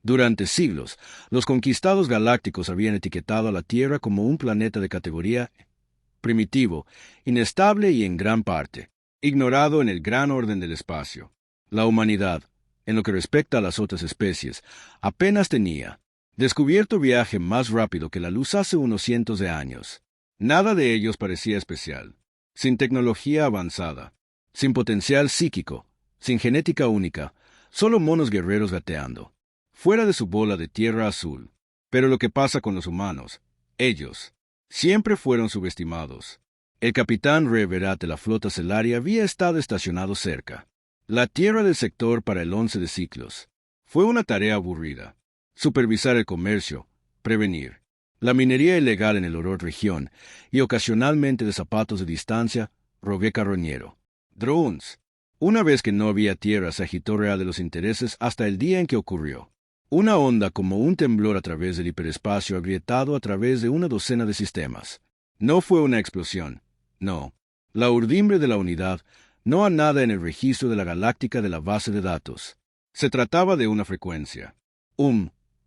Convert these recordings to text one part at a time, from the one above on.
Durante siglos, los conquistados galácticos habían etiquetado a la Tierra como un planeta de categoría primitivo, inestable y en gran parte ignorado en el gran orden del espacio. La humanidad, en lo que respecta a las otras especies, apenas tenía descubierto viaje más rápido que la luz hace unos cientos de años. Nada de ellos parecía especial, sin tecnología avanzada, sin potencial psíquico, sin genética única, solo monos guerreros gateando, fuera de su bola de tierra azul. Pero lo que pasa con los humanos, ellos, siempre fueron subestimados. El capitán Reverat de la flota Celaria había estado estacionado cerca. La tierra del sector para el 11 de ciclos. Fue una tarea aburrida. Supervisar el comercio, prevenir la minería ilegal en el Orot región y ocasionalmente de zapatos de distancia, rogué carroñero. Drones. Una vez que no había tierra se agitó real de los intereses hasta el día en que ocurrió. Una onda como un temblor a través del hiperespacio agrietado a través de una docena de sistemas. No fue una explosión. No. La urdimbre de la unidad, no a nada en el registro de la galáctica de la base de datos. Se trataba de una frecuencia.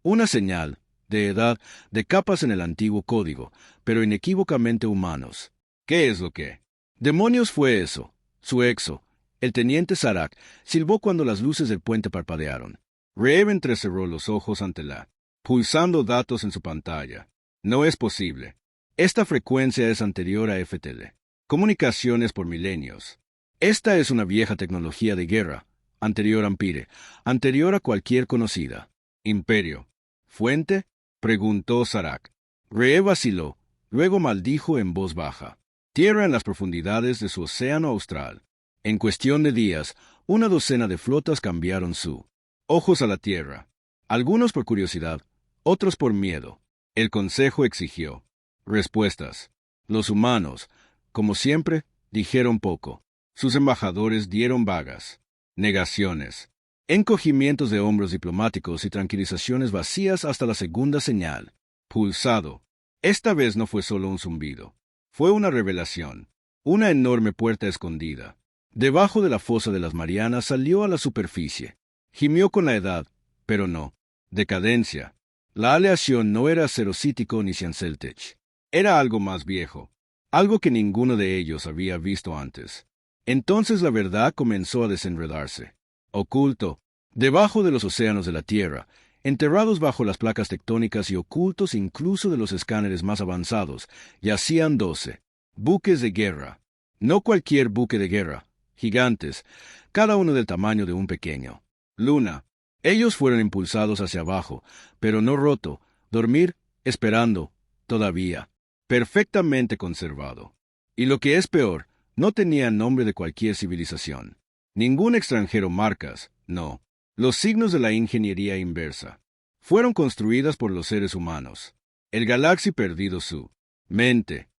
Una señal, de edad, de capas en el antiguo código, pero inequívocamente humanos. ¿Qué es lo que? Demonios fue eso. Su exo, el teniente Sarak, silbó cuando las luces del puente parpadearon. Reeve entrecerró los ojos ante la, pulsando datos en su pantalla. No es posible. Esta frecuencia es anterior a FTL. Comunicaciones por milenios. Esta es una vieja tecnología de guerra, anterior a Empire, anterior a cualquier conocida. Imperio. ¿Fuente? Preguntó Sarak. Ree vaciló, luego maldijo en voz baja. Tierra en las profundidades de su océano austral. En cuestión de días, una docena de flotas cambiaron su ojos a la Tierra. Algunos por curiosidad, otros por miedo. El Consejo exigió respuestas. Los humanos, como siempre, dijeron poco. Sus embajadores dieron vagas negaciones, encogimientos de hombros diplomáticos y tranquilizaciones vacías hasta la segunda señal. Pulsado. Esta vez no fue solo un zumbido. Fue una revelación. Una enorme puerta escondida. Debajo de la fosa de las Marianas salió a la superficie. Gimió con la edad, pero no. Decadencia. La aleación no era Cerocítico ni Cianceltech. Era algo más viejo. Algo que ninguno de ellos había visto antes. Entonces la verdad comenzó a desenredarse. Oculto, debajo de los océanos de la Tierra, enterrados bajo las placas tectónicas y ocultos incluso de los escáneres más avanzados, yacían 12 buques de guerra. No cualquier buque de guerra, gigantes, cada uno del tamaño de un pequeño luna. Ellos fueron impulsados hacia abajo, pero no roto, dormir, esperando, todavía, perfectamente conservado. Y lo que es peor, no tenían nombre de cualquier civilización. Ningún extranjero marcas, no. Los signos de la ingeniería inversa. Fueron construidas por los seres humanos. El Galaxy perdido su mente.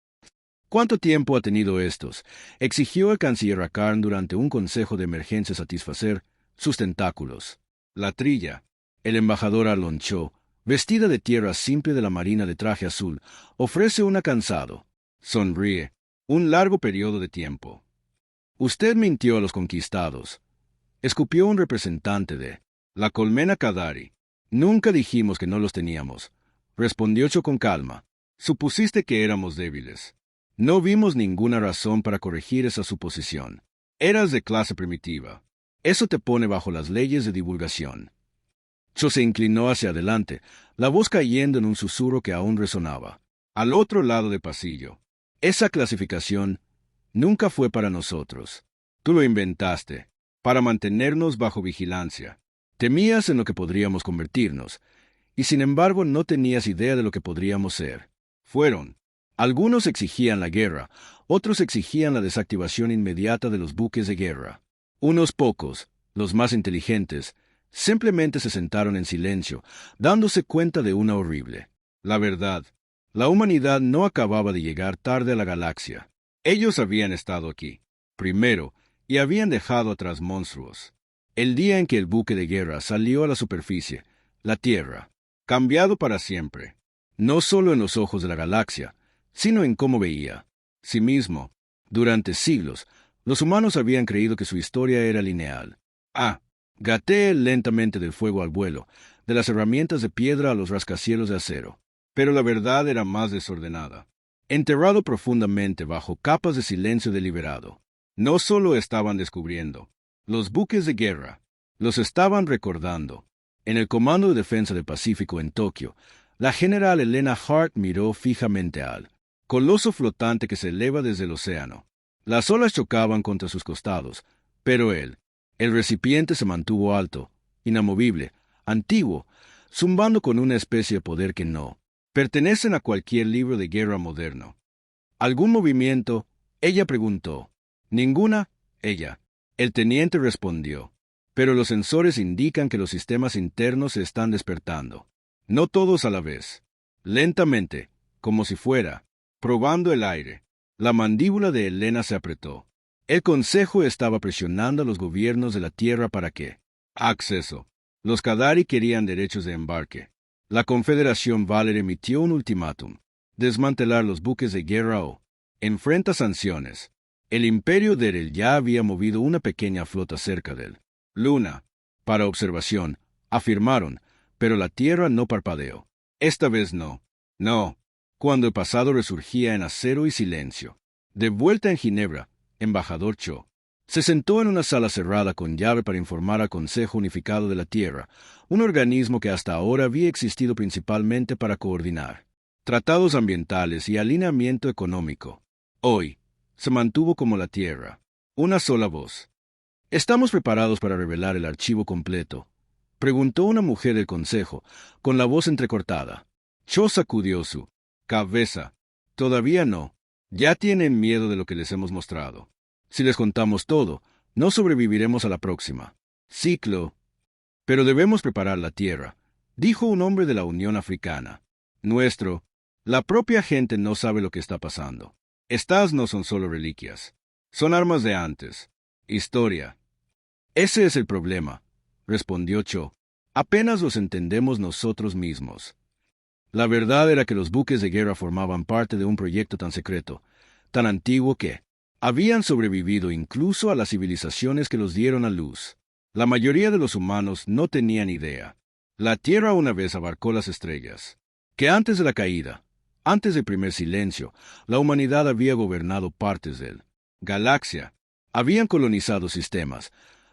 ¿Cuánto tiempo ha tenido estos? Exigió el canciller Rakarn durante un consejo de emergencia satisfacer sus tentáculos. La trilla. El embajador Aloncho, vestida de tierra simple de la marina de traje azul, ofrece una cansado. Sonríe. Un largo periodo de tiempo. Usted mintió a los conquistados. Escupió un representante de la colmena Kadari. Nunca dijimos que no los teníamos. Respondió Cho con calma. Supusiste que éramos débiles. No vimos ninguna razón para corregir esa suposición. Eras de clase primitiva. Eso te pone bajo las leyes de divulgación. Cho se inclinó hacia adelante, la voz cayendo en un susurro que aún resonaba. Al otro lado del pasillo. Esa clasificación nunca fue para nosotros. Tú lo inventaste, para mantenernos bajo vigilancia. Temías en lo que podríamos convertirnos, y sin embargo no tenías idea de lo que podríamos ser. Algunos exigían la guerra, otros exigían la desactivación inmediata de los buques de guerra. Unos pocos, los más inteligentes, simplemente se sentaron en silencio, dándose cuenta de una horrible la verdad. La humanidad no acababa de llegar tarde a la galaxia. Ellos habían estado aquí, primero, y habían dejado atrás monstruos. El día en que el buque de guerra salió a la superficie, la Tierra, cambiado para siempre, no solo en los ojos de la galaxia, sino en cómo veía sí mismo. Durante siglos, los humanos habían creído que su historia era lineal. Gateé lentamente del fuego al vuelo, de las herramientas de piedra a los rascacielos de acero. Pero la verdad era más desordenada. Enterrado profundamente bajo capas de silencio deliberado. No solo estaban descubriendo los buques de guerra, los estaban recordando. En el Comando de Defensa del Pacífico en Tokio, la general Elena Hart miró fijamente al coloso flotante que se eleva desde el océano. Las olas chocaban contra sus costados, pero el recipiente se mantuvo alto, inamovible, antiguo, zumbando con una especie de poder que no pertenecen a cualquier libro de guerra moderno. ¿Algún movimiento? Ella preguntó. Ninguna, ella. El teniente respondió. Pero los sensores indican que los sistemas internos se están despertando. No todos a la vez. Lentamente, como si fuera probando el aire. La mandíbula de Elena se apretó. El Consejo estaba presionando a los gobiernos de la Tierra para que acceso. Los Qadari querían derechos de embarque. La Confederación Valer emitió un ultimátum. Desmantelar los buques de guerra o enfrenta sanciones. El Imperio de Erel ya había movido una pequeña flota cerca de él. Luna, para observación, afirmaron, pero la Tierra no parpadeó. Esta vez no. No. Cuando el pasado resurgía en acero y silencio. De vuelta en Ginebra, embajador Cho se sentó en una sala cerrada con llave para informar al Consejo Unificado de la Tierra, un organismo que hasta ahora había existido principalmente para coordinar tratados ambientales y alineamiento económico. Hoy, se mantuvo como la Tierra. Una sola voz. ¿Estamos preparados para revelar el archivo completo?, preguntó una mujer del Consejo, con la voz entrecortada. Cho sacudió su cabeza. Todavía no. Ya tienen miedo de lo que les hemos mostrado. Si les contamos todo, no sobreviviremos a la próxima ciclo. Pero debemos preparar la tierra, dijo un hombre de la Unión Africana. La propia gente no sabe lo que está pasando. Estas no son solo reliquias. Son armas de antes. Historia. Ese es el problema, respondió Cho. Apenas los entendemos nosotros mismos. La verdad era que los buques de guerra formaban parte de un proyecto tan secreto, tan antiguo que habían sobrevivido incluso a las civilizaciones que los dieron a luz. La mayoría de los humanos no tenían idea. La Tierra una vez abarcó las estrellas. Que antes de la caída, antes del primer silencio, la humanidad había gobernado partes de la galaxia. Habían colonizado sistemas,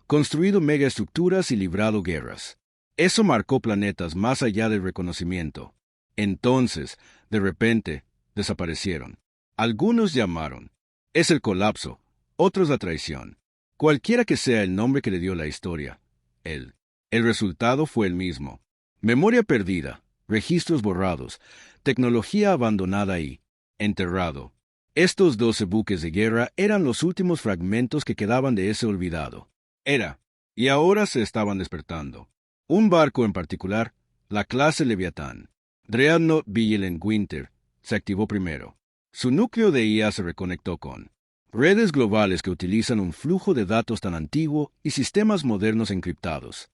construido megaestructuras y librado guerras. Eso marcó planetas más allá del reconocimiento. Entonces, de repente, desaparecieron. Algunos llamaron. Es el colapso, otros la traición. Cualquiera que sea el nombre que le dio la historia, el resultado fue el mismo. Memoria perdida, registros borrados, tecnología abandonada y enterrado. Estos 12 buques de guerra eran los últimos fragmentos que quedaban de ese olvidado. Y ahora se estaban despertando. Un barco en particular, la clase Leviatán, Dreadnought Vigilant Winter, se activó primero. Su núcleo de IA se reconectó con redes globales que utilizan un flujo de datos tan antiguo y sistemas modernos encriptados.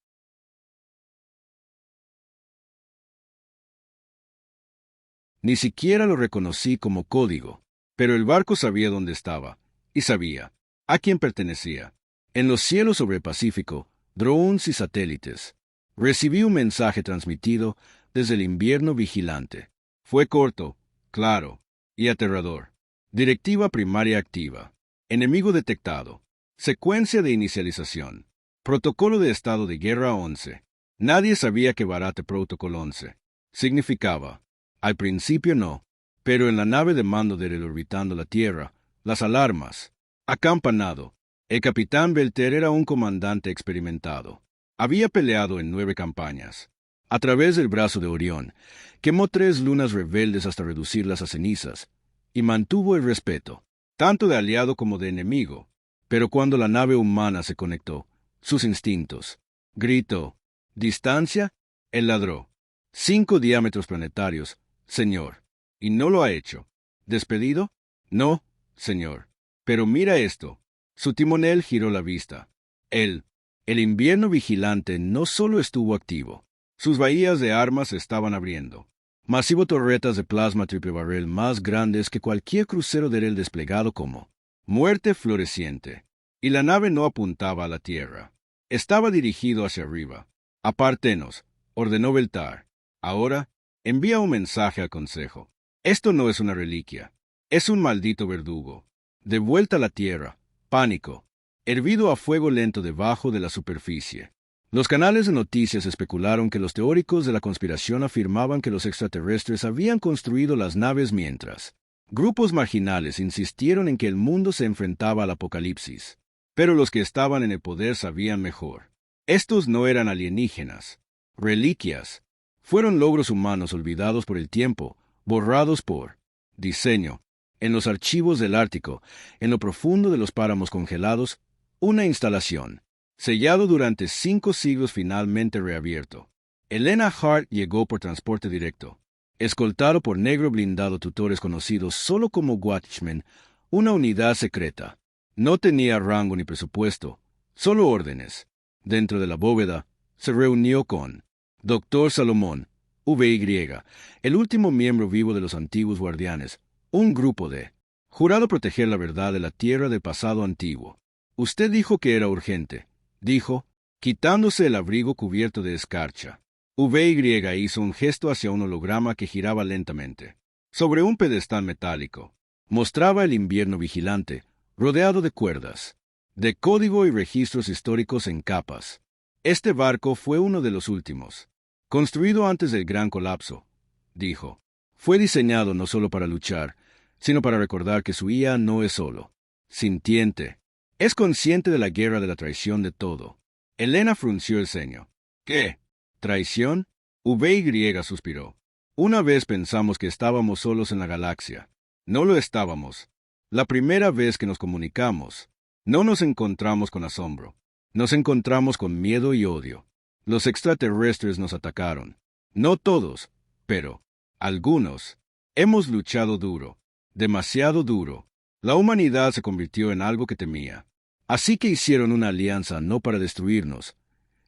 Ni siquiera lo reconocí como código, pero el barco sabía dónde estaba, y sabía a quién pertenecía. En los cielos sobre el Pacífico, drones y satélites. Recibí un mensaje transmitido desde el invierno vigilante. Fue corto, claro y aterrador. Directiva primaria activa. Enemigo detectado. Secuencia de inicialización. Protocolo de estado de guerra 11. Nadie sabía que Barate Protocol 11 significaba. Al principio no, pero en la nave de mando de él orbitando la Tierra, las alarmas. Acampanado. El capitán Belter era un comandante experimentado. Había peleado en 9 campañas. A través del brazo de Orión, quemó 3 lunas rebeldes hasta reducirlas a cenizas, y mantuvo el respeto, tanto de aliado como de enemigo. Pero cuando la nave humana se conectó, sus instintos, gritó, distancia, él ladró. 5 diámetros planetarios, señor. Y no lo ha hecho. ¿Despedido? No, señor. Pero mira esto. Su timonel giró la vista. El invierno vigilante no solo estuvo activo. Sus bahías de armas se estaban abriendo. Masivo torretas de plasma triple barrel más grandes que cualquier crucero de él desplegado como muerte floreciente. Y la nave no apuntaba a la Tierra. Estaba dirigido hacia arriba. A Partenos, ordenó Beltar. Ahora, envía un mensaje al Consejo. Esto no es una reliquia. Es un maldito verdugo. De vuelta a la Tierra. Pánico. Hervido a fuego lento debajo de la superficie. Los canales de noticias especularon que los teóricos de la conspiración afirmaban que los extraterrestres habían construido las naves mientras. Grupos marginales insistieron en que el mundo se enfrentaba al apocalipsis. Pero los que estaban en el poder sabían mejor. Estos no eran alienígenas. Reliquias. Fueron logros humanos olvidados por el tiempo, borrados por diseño. En los archivos del Ártico, en lo profundo de los páramos congelados, una instalación. Sellado durante 5 siglos finalmente reabierto. Elena Hart llegó por transporte directo. Escoltado por negro blindado tutores conocidos solo como Watchmen, una unidad secreta. No tenía rango ni presupuesto, solo órdenes. Dentro de la bóveda, se reunió con Dr. Salomón, VY, el último miembro vivo de los antiguos guardianes, un grupo de jurado proteger la verdad de la tierra del pasado antiguo. Usted dijo que era urgente, dijo, quitándose el abrigo cubierto de escarcha. VY hizo un gesto hacia un holograma que giraba lentamente. Sobre un pedestal metálico, mostraba el invierno vigilante, rodeado de cuerdas, de código y registros históricos en capas. Este barco fue uno de los últimos. Construido antes del gran colapso, dijo. Fue diseñado no solo para luchar, sino para recordar que su IA no es solo sintiente. Es consciente de la guerra de la traición de todo. Elena frunció el ceño. ¿Qué? ¿Traición? VY suspiró. Una vez pensamos que estábamos solos en la galaxia. No lo estábamos. La primera vez que nos comunicamos, no nos encontramos con asombro. Nos encontramos con miedo y odio. Los extraterrestres nos atacaron. No todos, pero algunos. Hemos luchado duro, demasiado duro. La humanidad se convirtió en algo que temía. Así que hicieron una alianza no para destruirnos,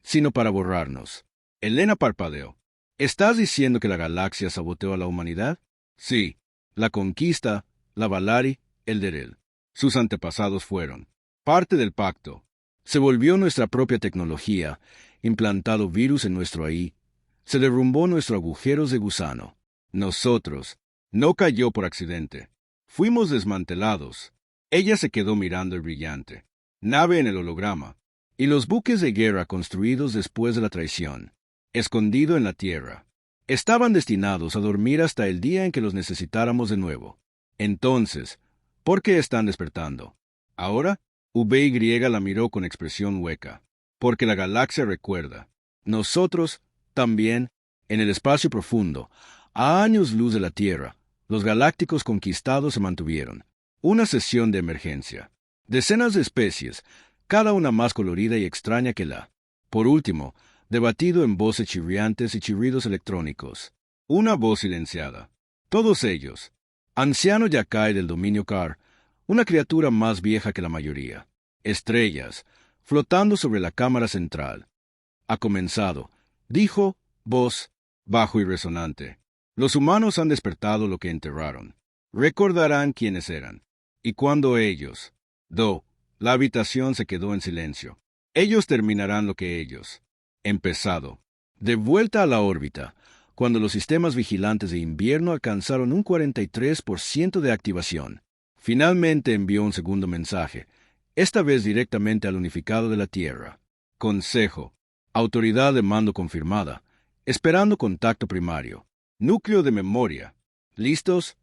sino para borrarnos. Elena parpadeó. ¿Estás diciendo que la galaxia saboteó a la humanidad? Sí. La conquista, la Valari, el Derel. Sus antepasados fueron parte del pacto. Se volvió nuestra propia tecnología, implantado virus en nuestro AI. Se derrumbó nuestros agujeros de gusano. Nosotros. No cayó por accidente. Fuimos desmantelados. Ella se quedó mirando el brillante nave en el holograma, y los buques de guerra construidos después de la traición, escondido en la tierra, estaban destinados a dormir hasta el día en que los necesitáramos de nuevo. Entonces, ¿por qué están despertando? Ahora, VY la miró con expresión hueca. Porque la galaxia recuerda. Nosotros, también, en el espacio profundo, a años luz de la Tierra, los galácticos conquistados se mantuvieron. Una sesión de emergencia. Decenas de especies, cada una más colorida y extraña que la. Por último, debatido en voces chirriantes y chirridos electrónicos. Una voz silenciada. Todos ellos. Anciano Yakai del dominio Car, una criatura más vieja que la mayoría. Estrellas, flotando sobre la cámara central. Ha comenzado, dijo, voz, bajo y resonante. Los humanos han despertado lo que enterraron. Recordarán quiénes eran. Y cuando ellos. La habitación se quedó en silencio. Ellos terminarán lo que ellos. Empezado. De vuelta a la órbita, cuando los sistemas vigilantes de invierno alcanzaron un 43% de activación. Finalmente envió un segundo mensaje, esta vez directamente al unificado de la Tierra. Consejo. Autoridad de mando confirmada. Esperando contacto primario. Núcleo de memoria. ¿Listos?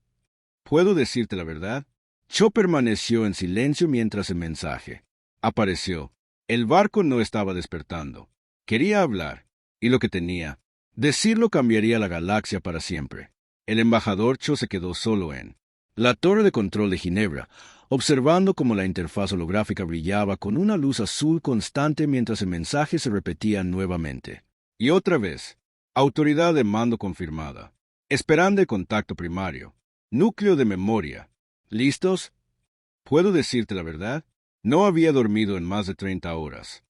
¿Puedo decirte la verdad? Cho permaneció en silencio mientras el mensaje apareció. El barco no estaba despertando. Quería hablar, y lo que tenía. Decirlo cambiaría la galaxia para siempre. El embajador Cho se quedó solo en la torre de control de Ginebra, observando cómo la interfaz holográfica brillaba con una luz azul constante mientras el mensaje se repetía nuevamente. Y otra vez. Autoridad de mando confirmada. Esperando el contacto primario. Núcleo de memoria. ¿Listos? ¿Puedo decirte la verdad? No había dormido en más de 30 horas.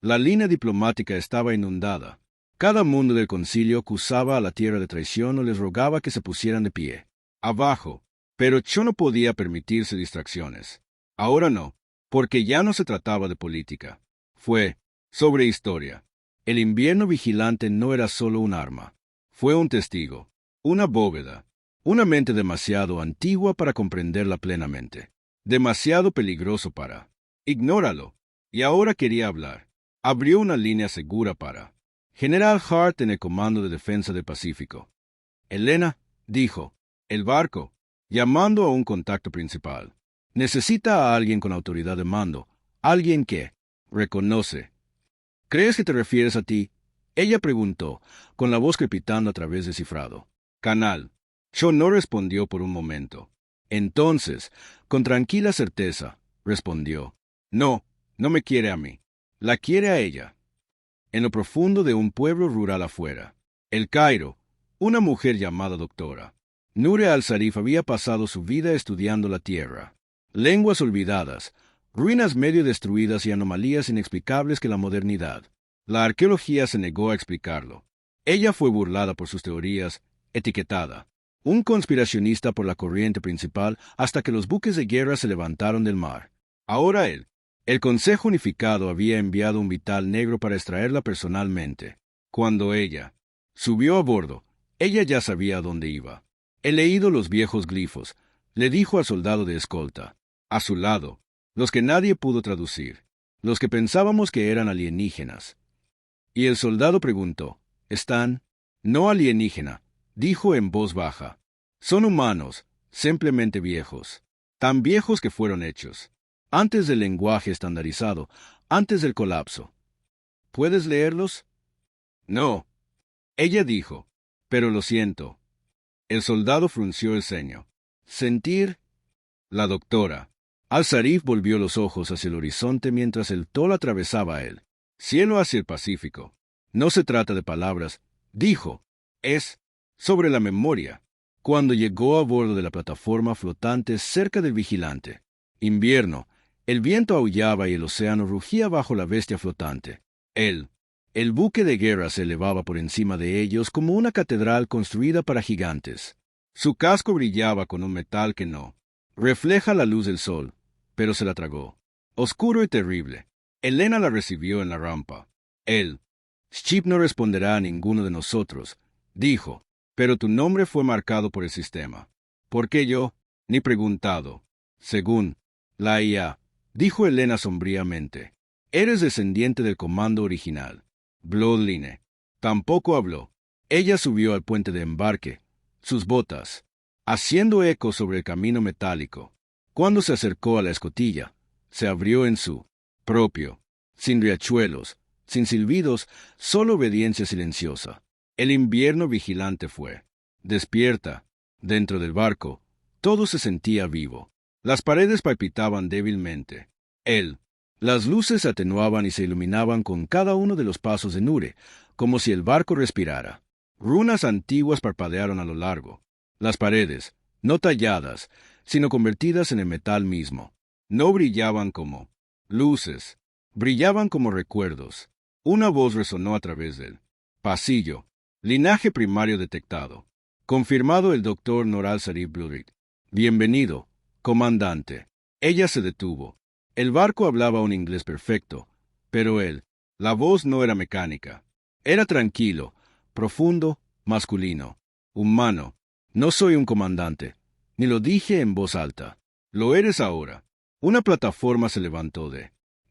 La línea diplomática estaba inundada. Cada mundo del concilio acusaba a la tierra de traición o les rogaba que se pusieran de pie. Abajo. Pero yo no podía permitirse distracciones. Ahora no, porque ya no se trataba de política. Fue sobre historia. El invierno vigilante no era solo un arma. Fue un testigo, una bóveda, una mente demasiado antigua para comprenderla plenamente, demasiado peligroso para. Ignóralo. Y ahora quería hablar. Abrió una línea segura para. General Hart en el Comando de Defensa del Pacífico. Elena, dijo, el barco, llamando a un contacto principal. Necesita a alguien con autoridad de mando, alguien que reconoce. ¿Crees que te refieres a ti? Ella preguntó, con la voz crepitando a través del cifrado. Canal. Shaw no respondió por un momento. Entonces, con tranquila certeza, respondió. No, no me quiere a mí. La quiere a ella. En lo profundo de un pueblo rural afuera, El Cairo, una mujer llamada doctora. Nure al-Zarif había pasado su vida estudiando la tierra. Lenguas olvidadas, ruinas medio destruidas y anomalías inexplicables que la modernidad. La arqueología se negó a explicarlo. Ella fue burlada por sus teorías, etiquetada. Un conspiracionista por la corriente principal hasta que los buques de guerra se levantaron del mar. Ahora el Consejo Unificado había enviado un vital negro para extraerla personalmente. Cuando ella subió a bordo, ella ya sabía a dónde iba. He leído los viejos glifos, le dijo al soldado de escolta. A su lado, los que nadie pudo traducir, los que pensábamos que eran alienígenas. Y el soldado preguntó, ¿están? No alienígena, dijo en voz baja. Son humanos, simplemente viejos. Tan viejos que fueron hechos. Antes del lenguaje estandarizado, antes del colapso. ¿Puedes leerlos? No. Ella dijo, pero lo siento. El soldado frunció el ceño. Sentir. La doctora. Al-Zarif volvió los ojos hacia el horizonte mientras el tol atravesaba él. Cielo hacia el Pacífico. No se trata de palabras, dijo. Es sobre la memoria. Cuando llegó a bordo de la plataforma flotante cerca del vigilante. Invierno. El viento aullaba y el océano rugía bajo la bestia flotante. El buque de guerra se elevaba por encima de ellos como una catedral construida para gigantes. Su casco brillaba con un metal que no refleja la luz del sol, pero se la tragó. Oscuro y terrible. Elena la recibió en la rampa. Chip no responderá a ninguno de nosotros, dijo, pero tu nombre fue marcado por el sistema. ¿Por qué yo? Ni preguntado. Según la IA, dijo Elena sombríamente. Eres descendiente del comando original. Bloodline. Tampoco habló. Ella subió al puente de embarque, sus botas, haciendo eco sobre el camino metálico. Cuando se acercó a la escotilla, se abrió en su propio, sin riachuelos, sin silbidos, solo obediencia silenciosa. El invierno vigilante fue. Despierta. Dentro del barco, todo se sentía vivo. Las paredes palpitaban débilmente. Las luces se atenuaban y se iluminaban con cada uno de los pasos de Nure, como si el barco respirara. Runas antiguas parpadearon a lo largo. Las paredes, no talladas, sino convertidas en el metal mismo, no brillaban como luces, brillaban como recuerdos. Una voz resonó a través del pasillo. Linaje primario detectado. Confirmado el doctor Noral Zarif Bludrick. Bienvenido, comandante. Ella se detuvo. El barco hablaba un inglés perfecto, pero la voz no era mecánica. Era tranquilo, profundo, masculino, humano. No soy un comandante, ni lo dije en voz alta. Lo eres ahora. Una plataforma se levantó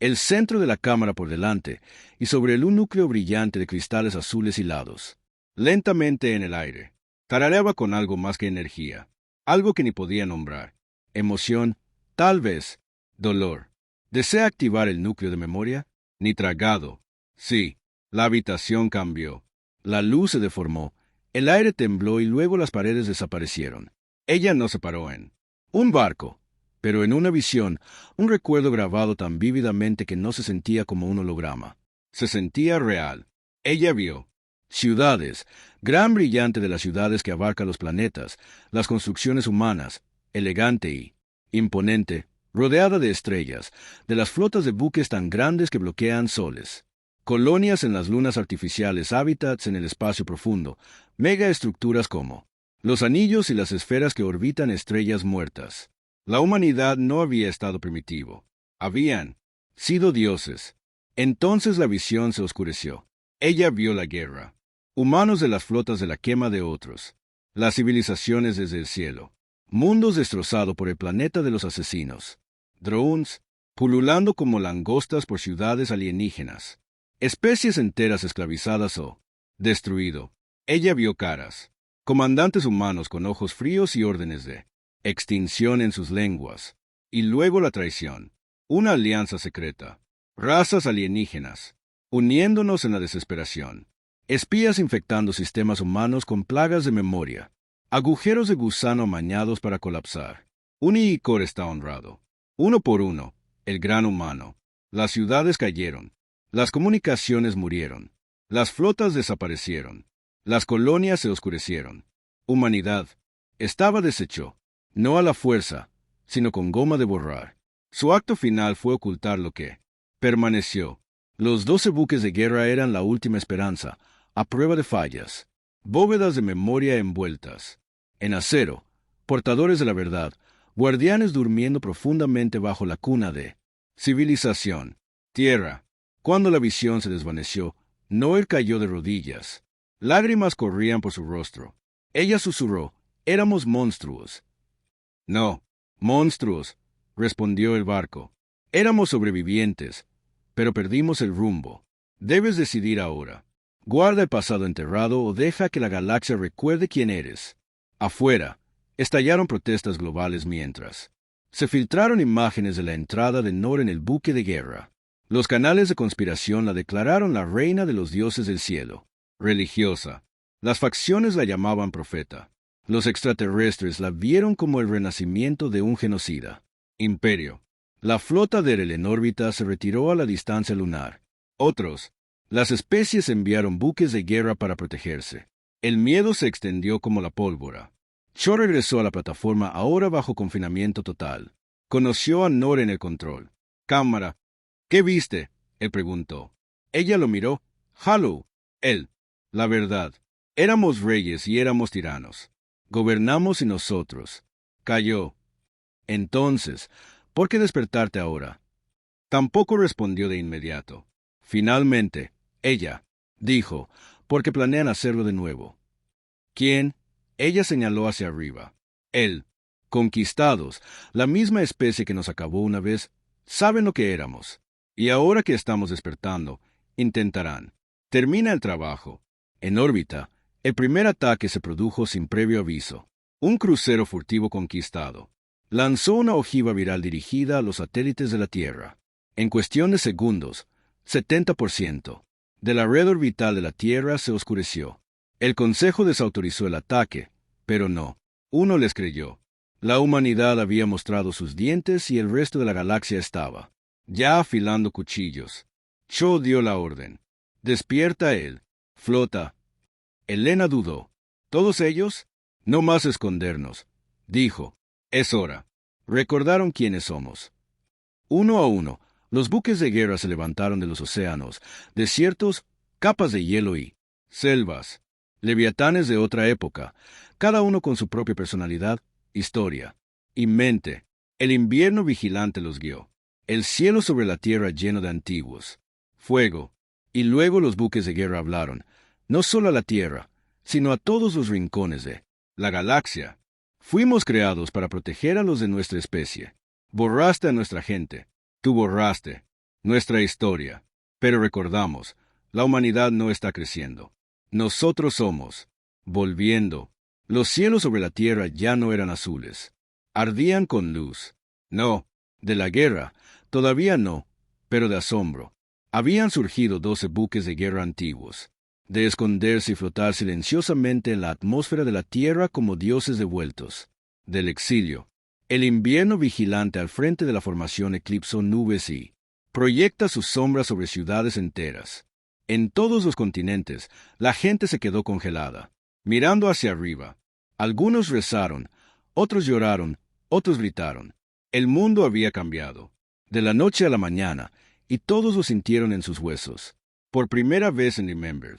el centro de la cámara por delante, y sobre él un núcleo brillante de cristales azules hilados. Lentamente en el aire, tarareaba con algo más que energía, algo que ni podía nombrar. Emoción, tal vez, dolor. ¿Desea activar el núcleo de memoria? Ni tragado. Sí, la habitación cambió. La luz se deformó, el aire tembló y luego las paredes desaparecieron. Ella no se paró en un barco, pero en una visión, un recuerdo grabado tan vívidamente que no se sentía como un holograma. Se sentía real. Ella vio ciudades, gran brillante de las ciudades que abarca los planetas, las construcciones humanas, elegante y imponente, rodeada de estrellas, de las flotas de buques tan grandes que bloquean soles. Colonias en las lunas artificiales, hábitats en el espacio profundo, megaestructuras como los anillos y las esferas que orbitan estrellas muertas. La humanidad no había estado primitivo. Habían sido dioses. Entonces la visión se oscureció. Ella vio la guerra. Humanos de las flotas de la quema de otros. Las civilizaciones desde el cielo. Mundos destrozados por el planeta de los asesinos. Drones, pululando como langostas por ciudades alienígenas. Especies enteras esclavizadas o destruido. Ella vio caras. Comandantes humanos con ojos fríos y órdenes de extinción en sus lenguas. Y luego la traición. Una alianza secreta. Razas alienígenas. Uniéndonos en la desesperación. Espías infectando sistemas humanos con plagas de memoria. Agujeros de gusano amañados para colapsar. Un Icor está honrado. Uno por uno, el gran humano. Las ciudades cayeron. Las comunicaciones murieron. Las flotas desaparecieron. Las colonias se oscurecieron. Humanidad estaba deshecho, no a la fuerza, sino con goma de borrar. Su acto final fue ocultar lo que permaneció. Los 12 buques de guerra eran la última esperanza, a prueba de fallas. Bóvedas de memoria envueltas en acero, portadores de la verdad, guardianes durmiendo profundamente bajo la cuna de civilización. Tierra. Cuando la visión se desvaneció, Noé cayó de rodillas. Lágrimas corrían por su rostro. Ella susurró, éramos monstruos. No, monstruos, respondió el barco. Éramos sobrevivientes, pero perdimos el rumbo. Debes decidir ahora. Guarda el pasado enterrado o deja que la galaxia recuerde quién eres. Afuera, estallaron protestas globales mientras se filtraron imágenes de la entrada de Nor en el buque de guerra. Los canales de conspiración la declararon la reina de los dioses del cielo. Religiosa. Las facciones la llamaban profeta. Los extraterrestres la vieron como el renacimiento de un genocida. Imperio. La flota de Erel en órbita se retiró a la distancia lunar. Otros. Las especies enviaron buques de guerra para protegerse. El miedo se extendió como la pólvora. Cho regresó a la plataforma ahora bajo confinamiento total. Conoció a Nor en el control. Cámara. ¿Qué viste? Él preguntó. Ella lo miró. Halo. Él. La verdad. Éramos reyes y éramos tiranos. Gobernamos y nosotros. Cayó. Entonces, ¿por qué despertarte ahora? Tampoco respondió de inmediato. Finalmente, ella dijo, porque planean hacerlo de nuevo. ¿Quién? Ella señaló hacia arriba. Él. Conquistados, la misma especie que nos acabó una vez, saben lo que éramos. Y ahora que estamos despertando, intentarán. Termina el trabajo. En órbita, el primer ataque se produjo sin previo aviso. Un crucero furtivo conquistado lanzó una ojiva viral dirigida a los satélites de la Tierra. En cuestión de segundos, 70% de la red orbital de la Tierra se oscureció. El Consejo desautorizó el ataque, pero no. Uno les creyó. La humanidad había mostrado sus dientes y el resto de la galaxia estaba ya afilando cuchillos. Cho dio la orden. Despierta él. Flota. Elena dudó. ¿Todos ellos? No más escondernos. Dijo. Es hora. Recordaron quiénes somos. Uno a uno, los buques de guerra se levantaron de los océanos, desiertos, capas de hielo y selvas. Leviatanes de otra época, cada uno con su propia personalidad, historia y mente. El invierno vigilante los guió. El cielo sobre la tierra lleno de antiguos. Fuego. Y luego los buques de guerra hablaron, no solo a la tierra, sino a todos los rincones de la galaxia. Fuimos creados para proteger a los de nuestra especie. Borraste a nuestra gente. Tú borraste nuestra historia. Pero recordamos, la humanidad no está creciendo. Nosotros somos volviendo. Los cielos sobre la tierra ya no eran azules. Ardían con luz. No, de la guerra, todavía no, pero de asombro. Habían surgido 12 buques de guerra antiguos, de esconderse y flotar silenciosamente en la atmósfera de la tierra como dioses devueltos del exilio. El invierno vigilante al frente de la formación eclipsó nubes y proyecta sus sombras sobre ciudades enteras. En todos los continentes, la gente se quedó congelada, mirando hacia arriba. Algunos rezaron, otros lloraron, otros gritaron. El mundo había cambiado, de la noche a la mañana, y todos lo sintieron en sus huesos. Por primera vez en Remembered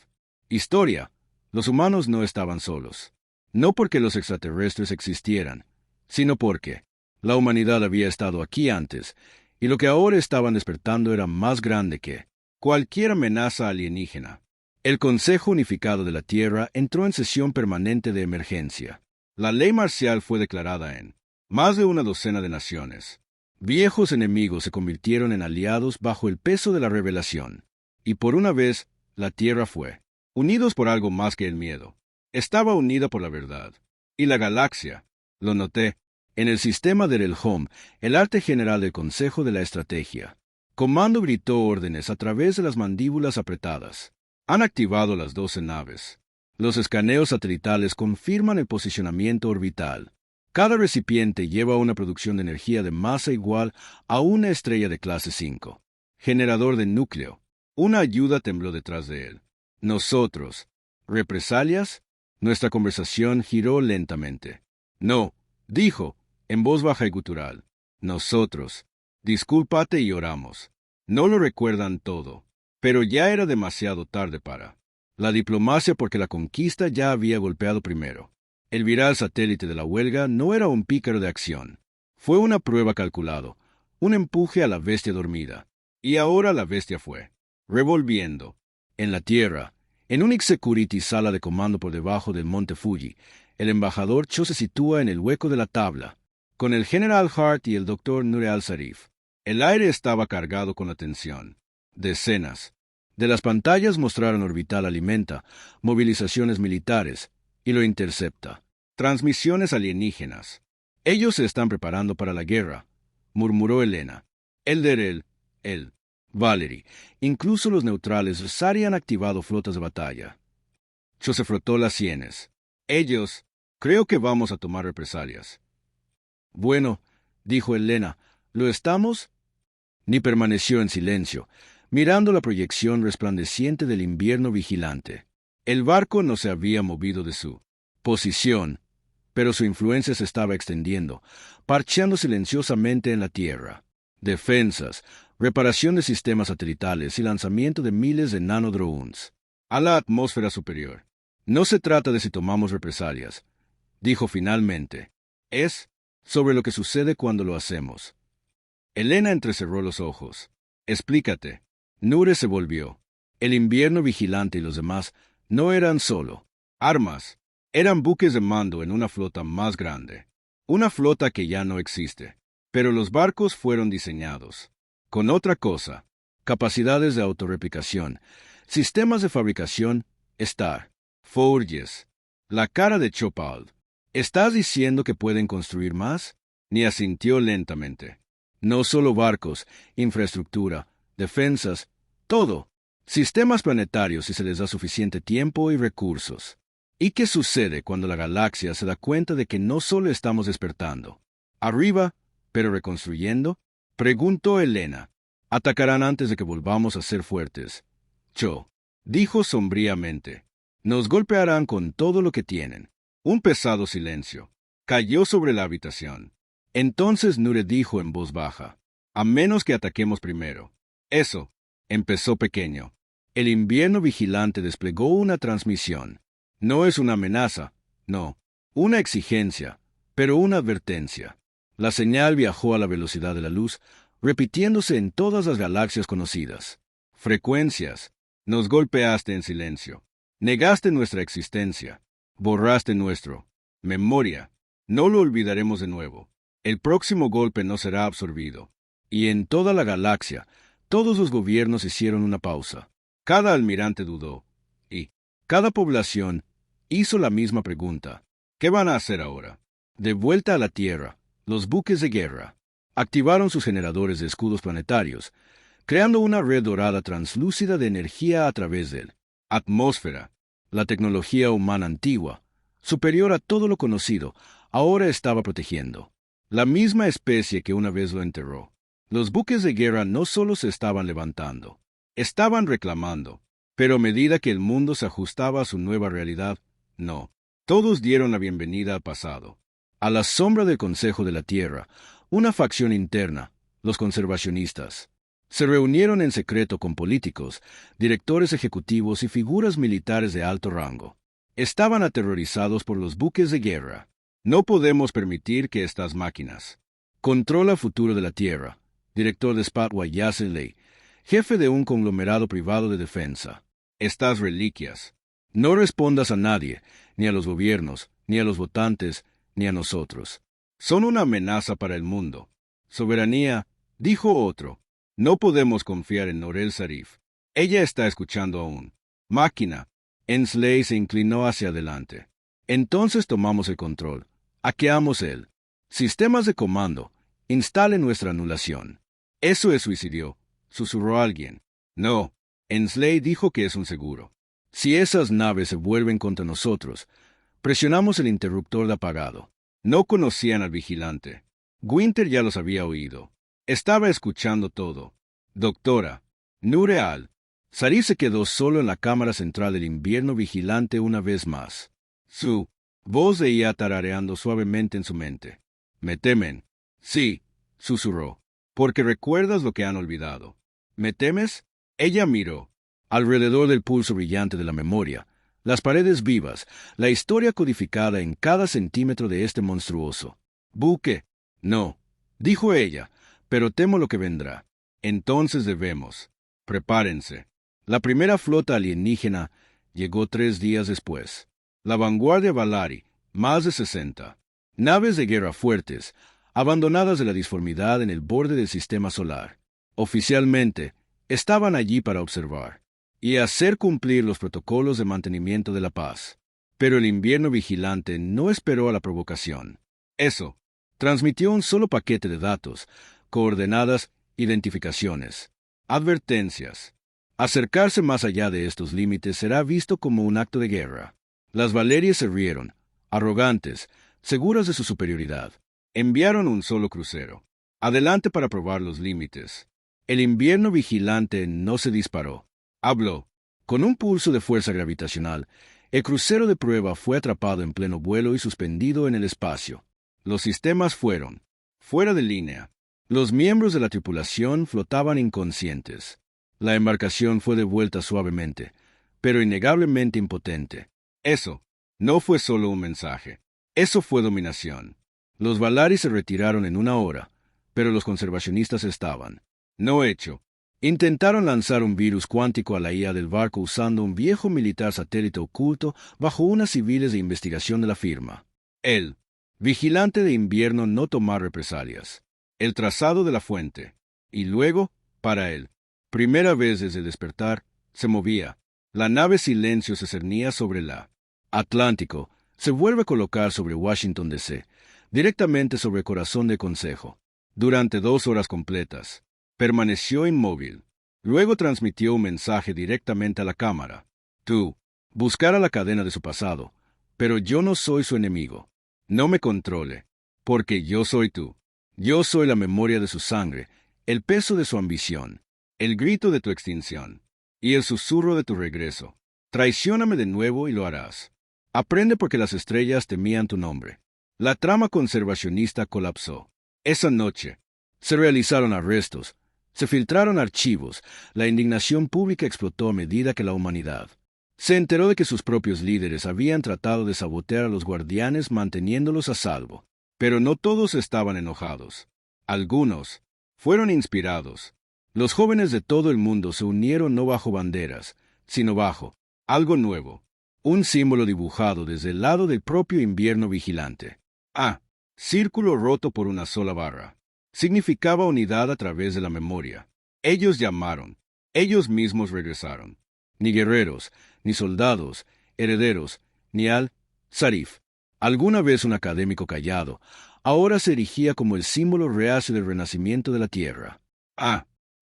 Historia, los humanos no estaban solos. No porque los extraterrestres existieran, sino porque la humanidad había estado aquí antes, y lo que ahora estaban despertando era más grande que cualquier amenaza alienígena. El Consejo Unificado de la Tierra entró en sesión permanente de emergencia. La ley marcial fue declarada en más de una docena de naciones. Viejos enemigos se convirtieron en aliados bajo el peso de la revelación. Y por una vez, la Tierra fue, unidos por algo más que el miedo. Estaba unida por la verdad. Y la galaxia, lo noté, en el sistema de Relhom, el arte general del Consejo de la Estrategia. Comando gritó órdenes a través de las mandíbulas apretadas. Han activado las 12 naves. Los escaneos satelitales confirman el posicionamiento orbital. Cada recipiente lleva una producción de energía de masa igual a una estrella de clase 5. Generador de núcleo. Una ayuda tembló detrás de él. Nosotros. ¿Represalias? Nuestra conversación giró lentamente. No, dijo, en voz baja y gutural. Nosotros. Discúlpate y oramos. No lo recuerdan todo. Pero ya era demasiado tarde para la diplomacia porque la conquista ya había golpeado primero. El viral satélite de la huelga no era un pícaro de acción. Fue una prueba calculado, un empuje a la bestia dormida. Y ahora la bestia fue revolviendo. En la Tierra, en un Security sala de comando por debajo del monte Fuji, el embajador Cho se sitúa en el hueco de la tabla, con el general Hart y el doctor Nure al-Sarif. El aire estaba cargado con la tensión. Decenas de las pantallas mostraron orbital alimenta, movilizaciones militares, y lo intercepta. Transmisiones alienígenas. Ellos se están preparando para la guerra, murmuró Elena. Él, Valerie, incluso los neutrales Sari han activado flotas de batalla. Cho se frotó las sienes. Ellos, creo que vamos a tomar represalias. Bueno, dijo Elena, ¿lo estamos? Ni permaneció en silencio, mirando la proyección resplandeciente del invierno vigilante. El barco no se había movido de su posición, pero su influencia se estaba extendiendo, parcheando silenciosamente en la tierra. Defensas, reparación de sistemas satelitales y lanzamiento de miles de nanodrones a la atmósfera superior. No se trata de si tomamos represalias, dijo finalmente. Es sobre lo que sucede cuando lo hacemos. Elena entrecerró los ojos. Explícate. Nure se volvió. El invierno vigilante y los demás no eran solo armas. Eran buques de mando en una flota más grande. Una flota que ya no existe. Pero los barcos fueron diseñados con otra cosa. Capacidades de autorreplicación. Sistemas de fabricación. Forges. La cara de Chopald. ¿Estás diciendo que pueden construir más? Ni asintió lentamente. No solo barcos, infraestructura, defensas, todo. Sistemas planetarios si se les da suficiente tiempo y recursos. ¿Y qué sucede cuando la galaxia se da cuenta de que no solo estamos despertando? ¿Arriba, pero reconstruyendo? Preguntó Elena. Atacarán antes de que volvamos a ser fuertes. Cho dijo sombríamente. Nos golpearán con todo lo que tienen. Un pesado silencio cayó sobre la habitación. Entonces Nure dijo en voz baja, a menos que ataquemos primero. Eso, empezó pequeño. El invierno vigilante desplegó una transmisión. No es una amenaza, no, una exigencia, pero una advertencia. La señal viajó a la velocidad de la luz, repitiéndose en todas las galaxias conocidas. Frecuencias, nos golpeaste en silencio. Negaste nuestra existencia. Borraste nuestro memoria. No lo olvidaremos de nuevo. El próximo golpe no será absorbido. Y en toda la galaxia, todos los gobiernos hicieron una pausa. Cada almirante dudó. Y cada población hizo la misma pregunta. ¿Qué van a hacer ahora? De vuelta a la Tierra, los buques de guerra activaron sus generadores de escudos planetarios, creando una red dorada translúcida de energía a través de la atmósfera. La tecnología humana antigua, superior a todo lo conocido, ahora estaba protegiendo la misma especie que una vez lo enterró. Los buques de guerra no solo se estaban levantando, estaban reclamando, pero a medida que el mundo se ajustaba a su nueva realidad, no. Todos dieron la bienvenida al pasado. A la sombra del Consejo de la Tierra, una facción interna, los conservacionistas, se reunieron en secreto con políticos, directores ejecutivos y figuras militares de alto rango. Estaban aterrorizados por los buques de guerra. No podemos permitir que estas máquinas. Controla futuro de la Tierra, director de Spatwa Yaseley, jefe de un conglomerado privado de defensa. Estas reliquias. No respondas a nadie, ni a los gobiernos, ni a los votantes, ni a nosotros. Son una amenaza para el mundo. Soberanía, dijo otro. No podemos confiar en Norel Zarif. Ella está escuchando aún. Máquina. Ensley se inclinó hacia adelante. Entonces tomamos el control. Hackeamos él. Sistemas de comando. Instale nuestra anulación. Eso es suicidio, susurró alguien. No. Ensley dijo que es un seguro. Si esas naves se vuelven contra nosotros, presionamos el interruptor de apagado. No conocían al vigilante. Winter ya los había oído. Estaba escuchando todo. Doctora, Nureal. Zarif se quedó solo en la cámara central del invierno vigilante una vez más. Su voz seguía tarareando suavemente en su mente. Me temen. Sí, susurró. Porque recuerdas lo que han olvidado. ¿Me temes? Ella miró. Alrededor del pulso brillante de la memoria, las paredes vivas, la historia codificada en cada centímetro de este monstruoso buque. No, dijo ella, pero temo lo que vendrá. Entonces debemos. Prepárense. La primera flota alienígena llegó 3 días después. La vanguardia Valari, más de 60. Naves de guerra fuertes, abandonadas de la disformidad en el borde del sistema solar. Oficialmente, estaban allí para observar y hacer cumplir los protocolos de mantenimiento de la paz. Pero el invierno vigilante no esperó a la provocación. Eso. Transmitió un solo paquete de datos, coordenadas, identificaciones, advertencias. Acercarse más allá de estos límites será visto como un acto de guerra. Las Valerias se rieron, arrogantes, seguras de su superioridad. Enviaron un solo crucero. Adelante para probar los límites. El invierno vigilante no se disparó. Habló. Con un pulso de fuerza gravitacional, el crucero de prueba fue atrapado en pleno vuelo y suspendido en el espacio. Los sistemas fueron fuera de línea. Los miembros de la tripulación flotaban inconscientes. La embarcación fue devuelta suavemente, pero innegablemente impotente. Eso no fue solo un mensaje. Eso fue dominación. Los Valari se retiraron en 1 hora, pero los conservacionistas estaban no hecho. Intentaron lanzar un virus cuántico a la IA del barco usando un viejo militar satélite oculto bajo unas civiles de investigación de la firma. El vigilante de invierno no tomó represalias. El trazado de la fuente. Y luego, para él, primera vez desde el despertar, se movía. La nave Silencio se cernía sobre la Atlántico. Se vuelve a colocar sobre Washington, D.C., directamente sobre el corazón del Consejo. Durante 2 horas completas. Permaneció inmóvil. Luego transmitió un mensaje directamente a la cámara. Tú, buscara la cadena de su pasado, pero yo no soy su enemigo. No me controle, porque yo soy tú. Yo soy la memoria de su sangre, el peso de su ambición, el grito de tu extinción, y el susurro de tu regreso. Traicióname de nuevo y lo harás. Aprende porque las estrellas temían tu nombre. La trama conservacionista colapsó. Esa noche, se realizaron arrestos, se filtraron archivos, la indignación pública explotó a medida que la humanidad se enteró de que sus propios líderes habían tratado de sabotear a los guardianes manteniéndolos a salvo. Pero no todos estaban enojados. Algunos fueron inspirados. Los jóvenes de todo el mundo se unieron no bajo banderas, sino bajo algo nuevo, un símbolo dibujado desde el lado del propio invierno vigilante. Círculo roto por una sola barra. Significaba unidad a través de la memoria. Ellos llamaron. Ellos mismos regresaron. Ni guerreros, ni soldados, herederos, ni al-Zarif. Alguna vez un académico callado, ahora se erigía como el símbolo reacio del renacimiento de la Tierra.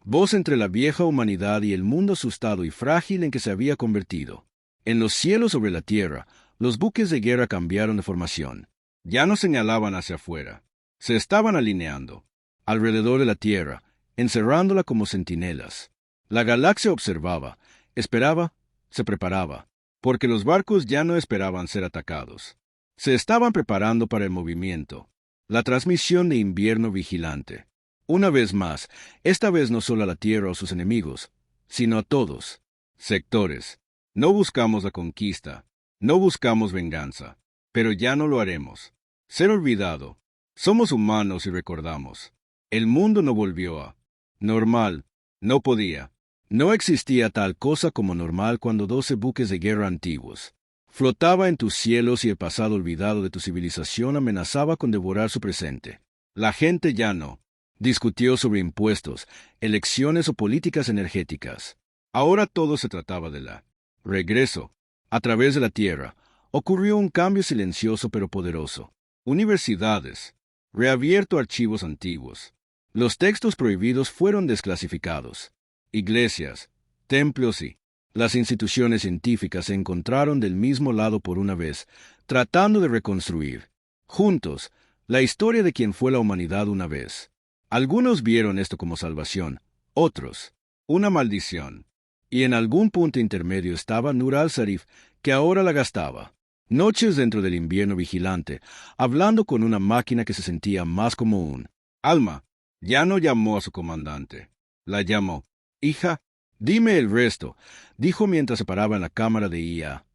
Voz entre la vieja humanidad y el mundo asustado y frágil en que se había convertido. En los cielos sobre la Tierra, los buques de guerra cambiaron de formación. Ya no señalaban hacia afuera. Se estaban alineando alrededor de la Tierra, encerrándola como centinelas. La galaxia observaba, esperaba, se preparaba, porque los barcos ya no esperaban ser atacados. Se estaban preparando para el movimiento, la transmisión de invierno vigilante. Una vez más, esta vez no solo a la Tierra o sus enemigos, sino a todos. Sectores. No buscamos la conquista, no buscamos venganza, pero ya no lo haremos. Ser olvidado. Somos humanos y recordamos. El mundo no volvió a normal. No podía. No existía tal cosa como normal cuando 12 buques de guerra antiguos flotaba en tus cielos y el pasado olvidado de tu civilización amenazaba con devorar su presente. La gente ya no discutió sobre impuestos, elecciones o políticas energéticas. Ahora todo se trataba de la regreso. A través de la Tierra, ocurrió un cambio silencioso pero poderoso. Universidades, reabierto archivos antiguos. Los textos prohibidos fueron desclasificados. Iglesias, templos y las instituciones científicas se encontraron del mismo lado por una vez, tratando de reconstruir, juntos, la historia de quien fue la humanidad una vez. Algunos vieron esto como salvación, otros, una maldición. Y en algún punto intermedio estaba Nur al-Zarif, que ahora la gastaba. Noches dentro del invierno vigilante, hablando con una máquina que se sentía más como un alma. Ya no llamó a su comandante. La llamó. Hija, dime el resto, dijo mientras se paraba en la cámara de IA.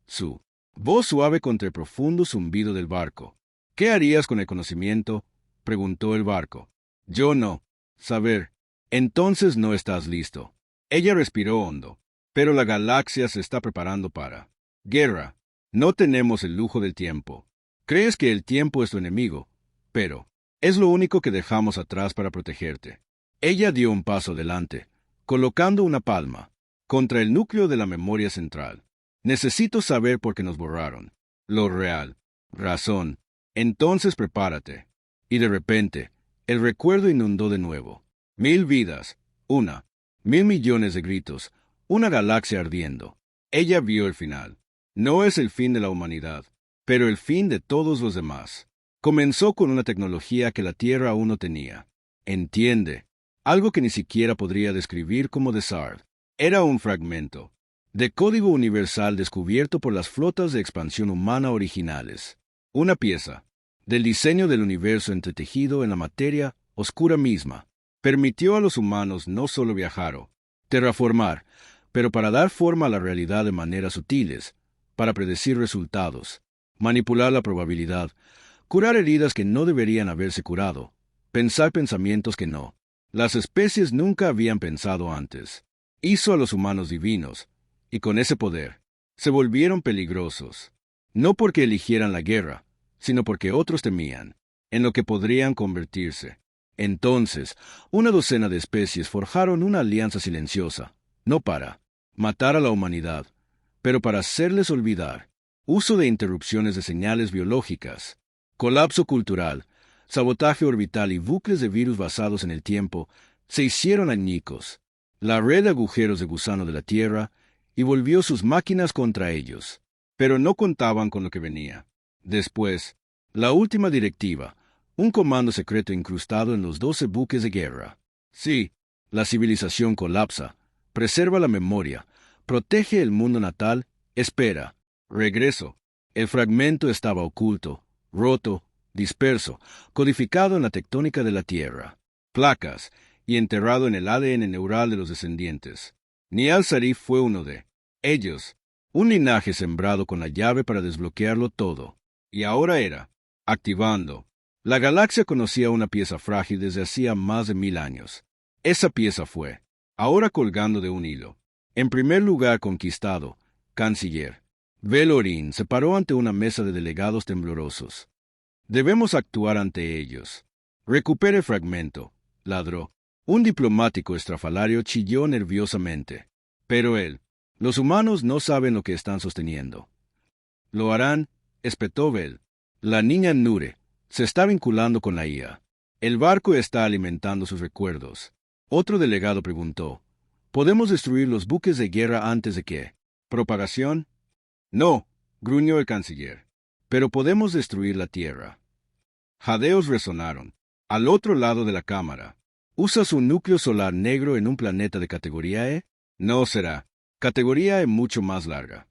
Su voz suave contra el profundo zumbido del barco. ¿Qué harías con el conocimiento? Preguntó el barco. Yo no. Saber. Entonces no estás listo. Ella respiró hondo. Pero la galaxia se está preparando para guerra. No tenemos el lujo del tiempo. Crees que el tiempo es tu enemigo, pero es lo único que dejamos atrás para protegerte. Ella dio un paso adelante, colocando una palma contra el núcleo de la memoria central. Necesito saber por qué nos borraron. Lo real. Razón. Entonces prepárate. Y de repente, el recuerdo inundó de nuevo. 1000 vidas. 1.000 millones de gritos. Una galaxia ardiendo. Ella vio el final. No es el fin de la humanidad, pero el fin de todos los demás. Comenzó con una tecnología que la Tierra aún no tenía. Entiende. Algo que ni siquiera podría describir como Desard. Era un fragmento de código universal descubierto por las flotas de expansión humana originales. Una pieza del diseño del universo entretejido en la materia oscura misma. Permitió a los humanos no solo viajar o terraformar, pero para dar forma a la realidad de maneras sutiles, para predecir resultados, manipular la probabilidad, curar heridas que no deberían haberse curado, pensar pensamientos que no. Las especies nunca habían pensado antes. Hizo a los humanos divinos, y con ese poder, se volvieron peligrosos. No porque eligieran la guerra, sino porque otros temían, en lo que podrían convertirse. Entonces, una docena de especies forjaron una alianza silenciosa, no para matar a la humanidad, pero para hacerles olvidar. Uso de interrupciones de señales biológicas, colapso cultural, sabotaje orbital y bucles de virus basados en el tiempo se hicieron añicos. La red de agujeros de gusano de la Tierra y volvió sus máquinas contra ellos. Pero no contaban con lo que venía. Después, la última directiva, un comando secreto incrustado en los 12 buques de guerra. Sí, la civilización colapsa, preserva la memoria, protege el mundo natal, espera. Regreso. El fragmento estaba oculto, roto, disperso, codificado en la tectónica de la Tierra. Placas, y enterrado en el ADN neural de los descendientes. Ni al-Zarif fue uno de ellos. Un linaje sembrado con la llave para desbloquearlo todo. Y ahora era activando. La galaxia conocía una pieza frágil desde hacía más de 1000 años. Esa pieza fue, ahora colgando de un hilo. En primer lugar conquistado, canciller. Velorín se paró ante una mesa de delegados temblorosos. Debemos actuar ante ellos. Recupere el fragmento, ladró. Un diplomático estrafalario chilló nerviosamente. Pero los humanos no saben lo que están sosteniendo. Lo harán, espetó Bell. La niña Nure se está vinculando con la IA. El barco está alimentando sus recuerdos. Otro delegado preguntó, ¿podemos destruir los buques de guerra antes de que? ¿Propagación? No, gruñó el canciller. Pero podemos destruir la Tierra. Jadeos resonaron. Al otro lado de la cámara. ¿Usas un núcleo solar negro en un planeta de categoría E? No será. Categoría E mucho más larga.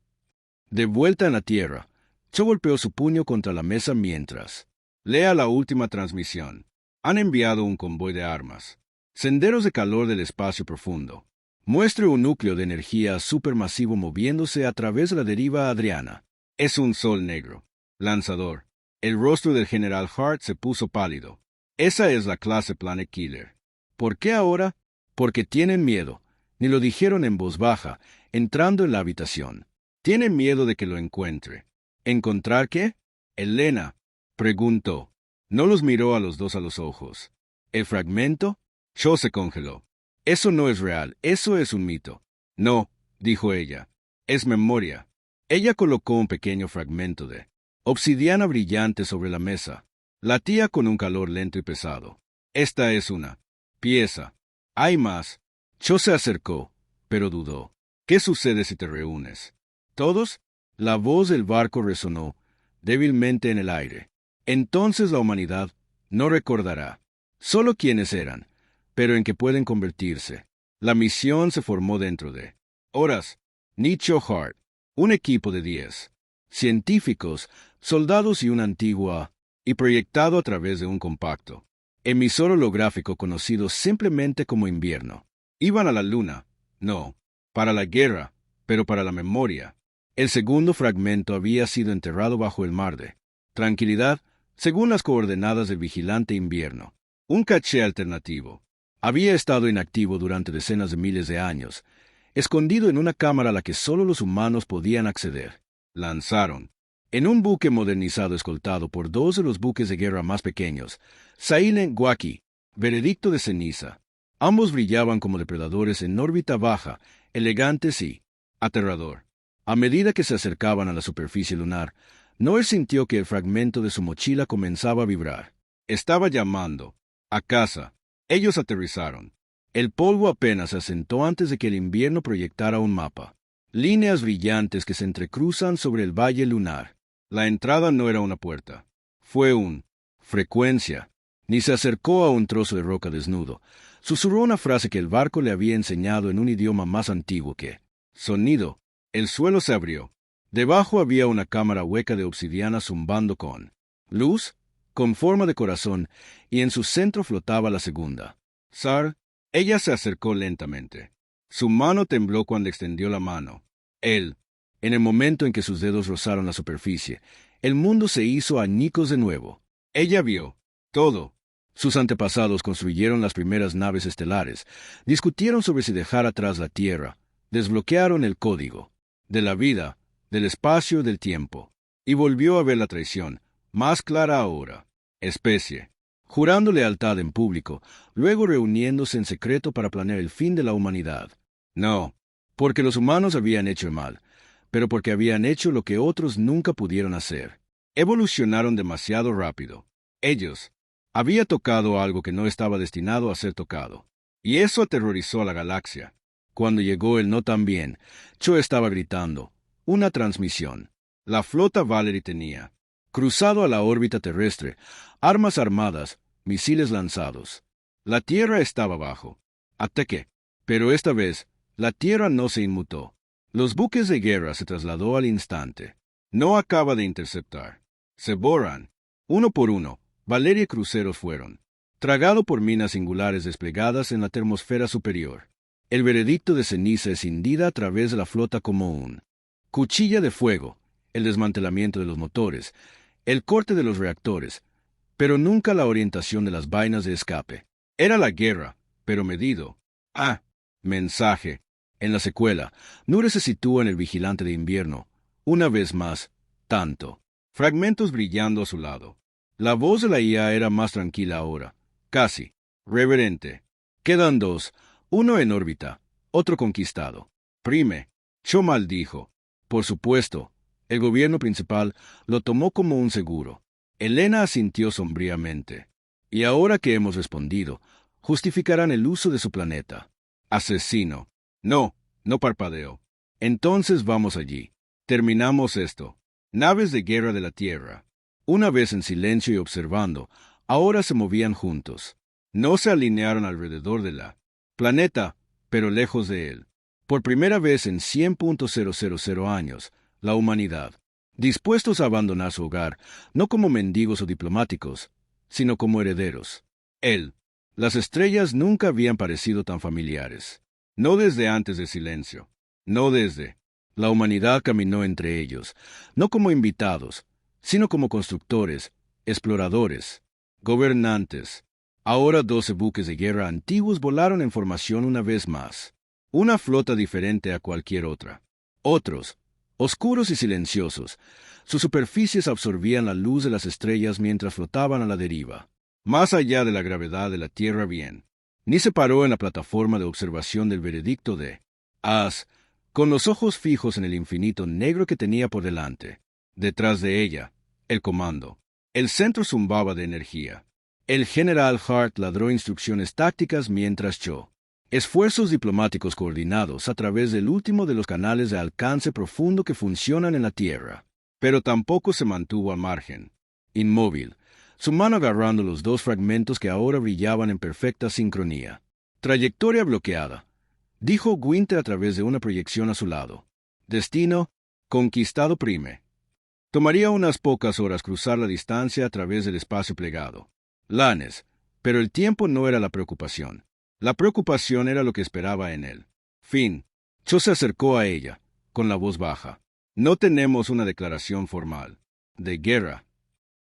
De vuelta en la Tierra, Cho golpeó su puño contra la mesa mientras. Lea la última transmisión. Han enviado un convoy de armas. Senderos de calor del espacio profundo. Muestre un núcleo de energía supermasivo moviéndose a través de la deriva Adriana. Es un sol negro. Lanzador. El rostro del general Hart se puso pálido. Esa es la clase Planet Killer. ¿Por qué ahora? Porque tienen miedo. ni lo dijeron en voz baja, entrando en la habitación. Tiene miedo de que lo encuentre. ¿Encontrar qué? Elena, preguntó. No los miró a los dos a los ojos. ¿El fragmento? Cho se congeló. Eso no es real, eso es un mito. No, dijo ella. Es memoria. Ella colocó un pequeño fragmento de obsidiana brillante sobre la mesa. Latía con un calor lento y pesado. Esta es una pieza. Hay más. Cho se acercó, pero dudó. ¿Qué sucede si te reúnes? ¿Todos? La voz del barco resonó débilmente en el aire. Entonces la humanidad no recordará solo quiénes eran, pero en qué pueden convertirse. La misión se formó dentro de horas. Nicho Hart, un equipo de 10 científicos, soldados y una antigua, y proyectado a través de un compacto emisor holográfico conocido simplemente como invierno. Iban a la luna, no, para la guerra, pero para la memoria. El segundo fragmento había sido enterrado bajo el mar de tranquilidad, según las coordenadas del vigilante invierno. Un caché alternativo. Había estado inactivo durante decenas de miles de años, escondido en una cámara a la que solo los humanos podían acceder. Lanzaron. En un buque modernizado escoltado por dos de los buques de guerra más pequeños, Sailen Guaki, veredicto de ceniza. Ambos brillaban como depredadores en órbita baja, elegantes y aterrador. A medida que se acercaban a la superficie lunar, Noel sintió que el fragmento de su mochila comenzaba a vibrar. Estaba llamando. A casa. Ellos aterrizaron. El polvo apenas se asentó antes de que el invierno proyectara un mapa. Líneas brillantes que se entrecruzan sobre el valle lunar. La entrada no era una puerta. Fue un frecuencia. Ni se acercó a un trozo de roca desnudo. Susurró una frase que el barco le había enseñado en un idioma más antiguo que sonido. El suelo se abrió. Debajo había una cámara hueca de obsidiana zumbando con luz, con forma de corazón, y en su centro flotaba la segunda. Sar, ella se acercó lentamente. Su mano tembló cuando extendió la mano. Él, en el momento en que sus dedos rozaron la superficie, el mundo se hizo añicos de nuevo. Ella vio todo. Sus antepasados construyeron las primeras naves estelares, discutieron sobre si dejar atrás la Tierra, desbloquearon el código de la vida, del espacio, del tiempo, y volvió a ver la traición, más clara ahora. Especie, jurando lealtad en público, luego reuniéndose en secreto para planear el fin de la humanidad. No, porque los humanos habían hecho el mal, pero porque habían hecho lo que otros nunca pudieron hacer. Evolucionaron demasiado rápido. Ellos había tocado algo que no estaba destinado a ser tocado. Y eso aterrorizó a la galaxia. Cuando llegó el no tan bien, Cho estaba gritando. Una transmisión. La flota Valerie tenía cruzado a la órbita terrestre, armas armadas, misiles lanzados. La Tierra estaba abajo. Ataque. Pero esta vez, la Tierra no se inmutó. Los buques de guerra se trasladó al instante. No acaba de interceptar. Se borran. Uno por uno, Valerie cruceros fueron. Tragado por minas singulares desplegadas en la termosfera superior. El veredicto de ceniza escindida a través de la flota como un cuchilla de fuego, el desmantelamiento de los motores, el corte de los reactores, pero nunca la orientación de las vainas de escape. Era la guerra, pero medido. Mensaje. En la secuela, Nure se sitúa en el vigilante de invierno. Una vez más, tanto. Fragmentos brillando a su lado. La voz de la IA era más tranquila ahora. Casi. Reverente. Quedan dos. Uno en órbita. Otro conquistado. Prime. Cho maldijo. Por supuesto. El gobierno principal lo tomó como un seguro. Elena asintió sombríamente. Y ahora que hemos respondido, justificarán el uso de su planeta. Asesino. No, no parpadeó. Entonces vamos allí. Terminamos esto. Naves de guerra de la Tierra. Una vez en silencio y observando, ahora se movían juntos. No se alinearon alrededor de la planeta, pero lejos de él. Por primera vez en 100.000 años, la humanidad, dispuestos a abandonar su hogar, no como mendigos o diplomáticos, sino como herederos. Él. Las estrellas nunca habían parecido tan familiares. No desde antes del silencio. No desde. La humanidad caminó entre ellos, no como invitados, sino como constructores, exploradores, gobernantes. Ahora 12 buques de guerra antiguos volaron en formación una vez más. Una flota diferente a cualquier otra. Otros, oscuros y silenciosos, sus superficies absorbían la luz de las estrellas mientras flotaban a la deriva, más allá de la gravedad de la Tierra bien. Ni se paró en la plataforma de observación del veredicto de As, con los ojos fijos en el infinito negro que tenía por delante. Detrás de ella, el comando. El centro zumbaba de energía. El general Hart ladró instrucciones tácticas mientras esfuerzos diplomáticos coordinados a través del último de los canales de alcance profundo que funcionan en la Tierra. Pero tampoco se mantuvo al margen, inmóvil, su mano agarrando los dos fragmentos que ahora brillaban en perfecta sincronía. Trayectoria bloqueada, dijo Gwynter a través de una proyección a su lado. Destino, conquistado prime. Tomaría unas pocas horas cruzar la distancia a través del espacio plegado. Lanes, pero el tiempo no era la preocupación. La preocupación era lo que esperaba en él. Fin. Cho se acercó a ella, con la voz baja. No tenemos una declaración formal de guerra.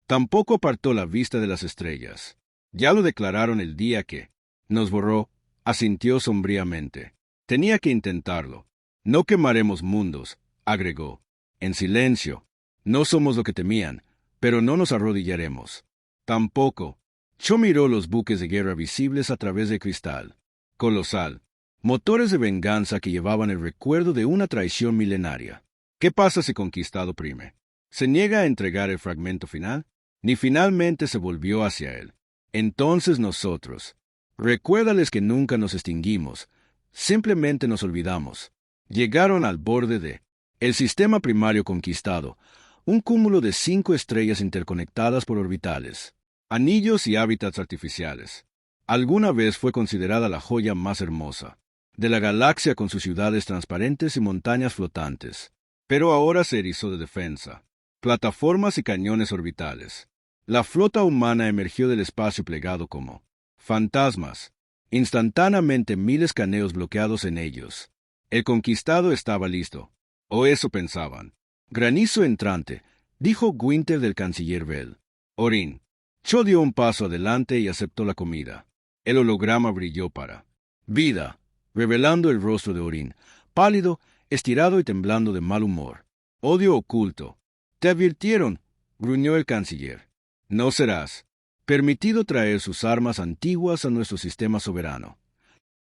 Tampoco apartó la vista de las estrellas. Ya lo declararon el día que nos borró, asintió sombríamente. Tenía que intentarlo. No quemaremos mundos, agregó. En silencio. No somos lo que temían, pero no nos arrodillaremos. Tampoco. Cho miró los buques de guerra visibles a través de cristal. Colosal. Motores de venganza que llevaban el recuerdo de una traición milenaria. ¿Qué pasa si conquistado prime se niega a entregar el fragmento final? Ni finalmente se volvió hacia él. Entonces nosotros. Recuérdales que nunca nos extinguimos. Simplemente nos olvidamos. Llegaron al borde de el sistema primario conquistado, un cúmulo de 5 estrellas interconectadas por orbitales, anillos y hábitats artificiales. Alguna vez fue considerada la joya más hermosa de la galaxia con sus ciudades transparentes y montañas flotantes. Pero ahora se erizó de defensa, plataformas y cañones orbitales. La flota humana emergió del espacio plegado como fantasmas, instantáneamente 1000 escaneos bloqueados en ellos. El conquistado estaba listo, o eso pensaban. Granizo entrante, dijo Gwynter del canciller Bell. Orin. Cho dio un paso adelante y aceptó la comida. El holograma brilló para vida, revelando el rostro de Orin, pálido, estirado y temblando de mal humor. Odio oculto. Te advirtieron, gruñó el canciller. No serás permitido traer sus armas antiguas a nuestro sistema soberano.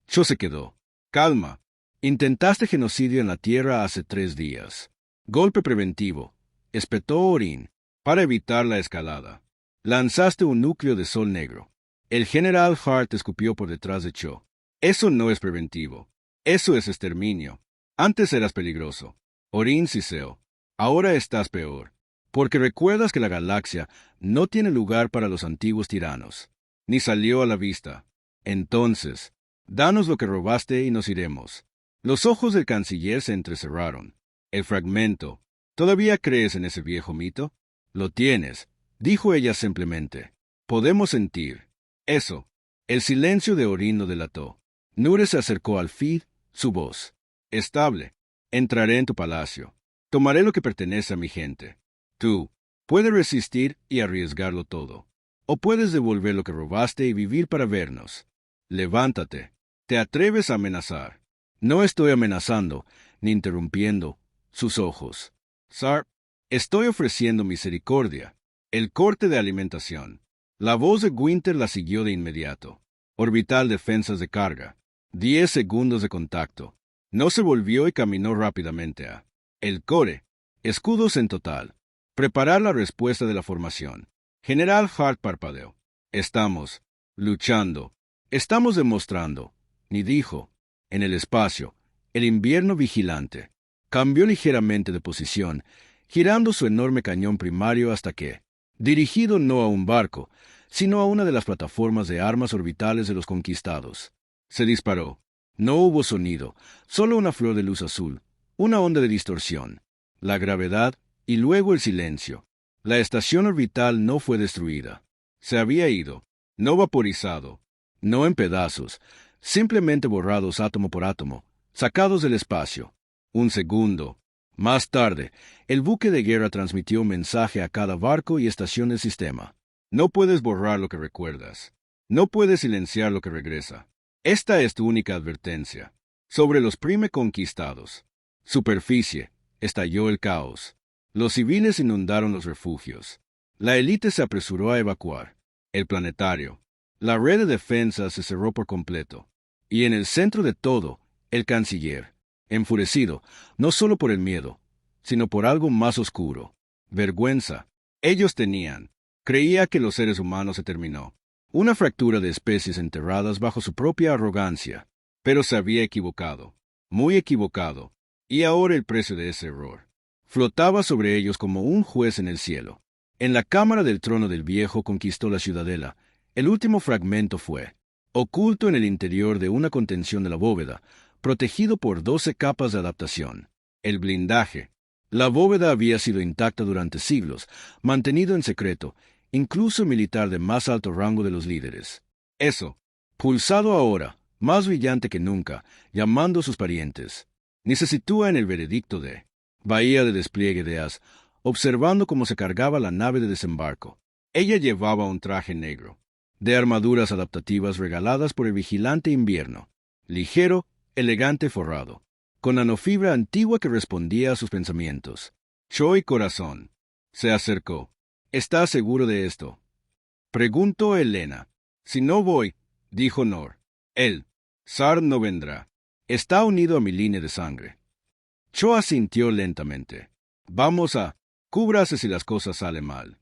Cho se quedó. Calma. Intentaste genocidio en la Tierra hace 3 días. Golpe preventivo, espetó Orin, para evitar la escalada. Lanzaste un núcleo de sol negro. El general Hart escupió por detrás de Cho. Eso no es preventivo. Eso es exterminio. Antes eras peligroso. Orin siseó. Ahora estás peor. Porque recuerdas que la galaxia no tiene lugar para los antiguos tiranos. Ni salió a la vista. Entonces, danos lo que robaste y nos iremos. Los ojos del canciller se entrecerraron. El fragmento. ¿Todavía crees en ese viejo mito? Lo tienes, dijo ella simplemente. Podemos sentir. Eso. El silencio de Orin lo delató. Nure se acercó al Fid, su voz. Estable. Entraré en tu palacio. Tomaré lo que pertenece a mi gente. Tú puedes resistir y arriesgarlo todo. O puedes devolver lo que robaste y vivir para vernos. Levántate. ¿Te atreves a amenazar? No estoy amenazando, ni interrumpiendo sus ojos. Sar, estoy ofreciendo misericordia. El corte de alimentación. La voz de Gwynter la siguió de inmediato. Orbital defensas de carga. 10 segundos de contacto. No se volvió y caminó rápidamente a el core. Escudos en total. Preparar la respuesta de la formación. General Hart parpadeó. Estamos luchando. Estamos demostrando. Ni dijo. En el espacio. El invierno vigilante. Cambió ligeramente de posición, girando su enorme cañón primario hasta que, dirigido no a un barco, sino a una de las plataformas de armas orbitales de los conquistados, se disparó. No hubo sonido, solo una flor de luz azul, una onda de distorsión, la gravedad y luego el silencio. La estación orbital no fue destruida. Se había ido, no vaporizado, no en pedazos, simplemente borrados átomo por átomo, sacados del espacio. Un segundo. Más tarde, el buque de guerra transmitió un mensaje a cada barco y estación del sistema. No puedes borrar lo que recuerdas. No puedes silenciar lo que regresa. Esta es tu única advertencia. Sobre los Prime conquistados. Superficie. Estalló el caos. Los civiles inundaron los refugios. La élite se apresuró a evacuar. El planetario. La red de defensa se cerró por completo. Y en el centro de todo, el canciller, enfurecido, no solo por el miedo, sino por algo más oscuro. Vergüenza. Ellos tenían. Creía que los seres humanos se terminó. Una fractura de especies enterradas bajo su propia arrogancia. Pero se había equivocado. Muy equivocado. Y ahora el precio de ese error. Flotaba sobre ellos como un juez en el cielo. En la cámara del trono del viejo conquistó la ciudadela. El último fragmento fue, oculto en el interior de una contención de la bóveda, protegido por 12 capas de adaptación. El blindaje. La bóveda había sido intacta durante siglos, mantenido en secreto, incluso militar de más alto rango de los líderes. Eso, pulsado ahora, más brillante que nunca, llamando a sus parientes. Ni se sitúa en el veredicto de bahía de despliegue de As, observando cómo se cargaba la nave de desembarco. Ella llevaba un traje negro, de armaduras adaptativas regaladas por el vigilante invierno, ligero, elegante forrado, con nanofibra antigua que respondía a sus pensamientos. Choi Corazón. Se acercó. ¿Estás seguro de esto? Preguntó Elena. Si no voy, dijo Nor. Él, Sar no vendrá. Está unido a mi línea de sangre. Cho asintió lentamente. Vamos a, cúbrase si las cosas salen mal.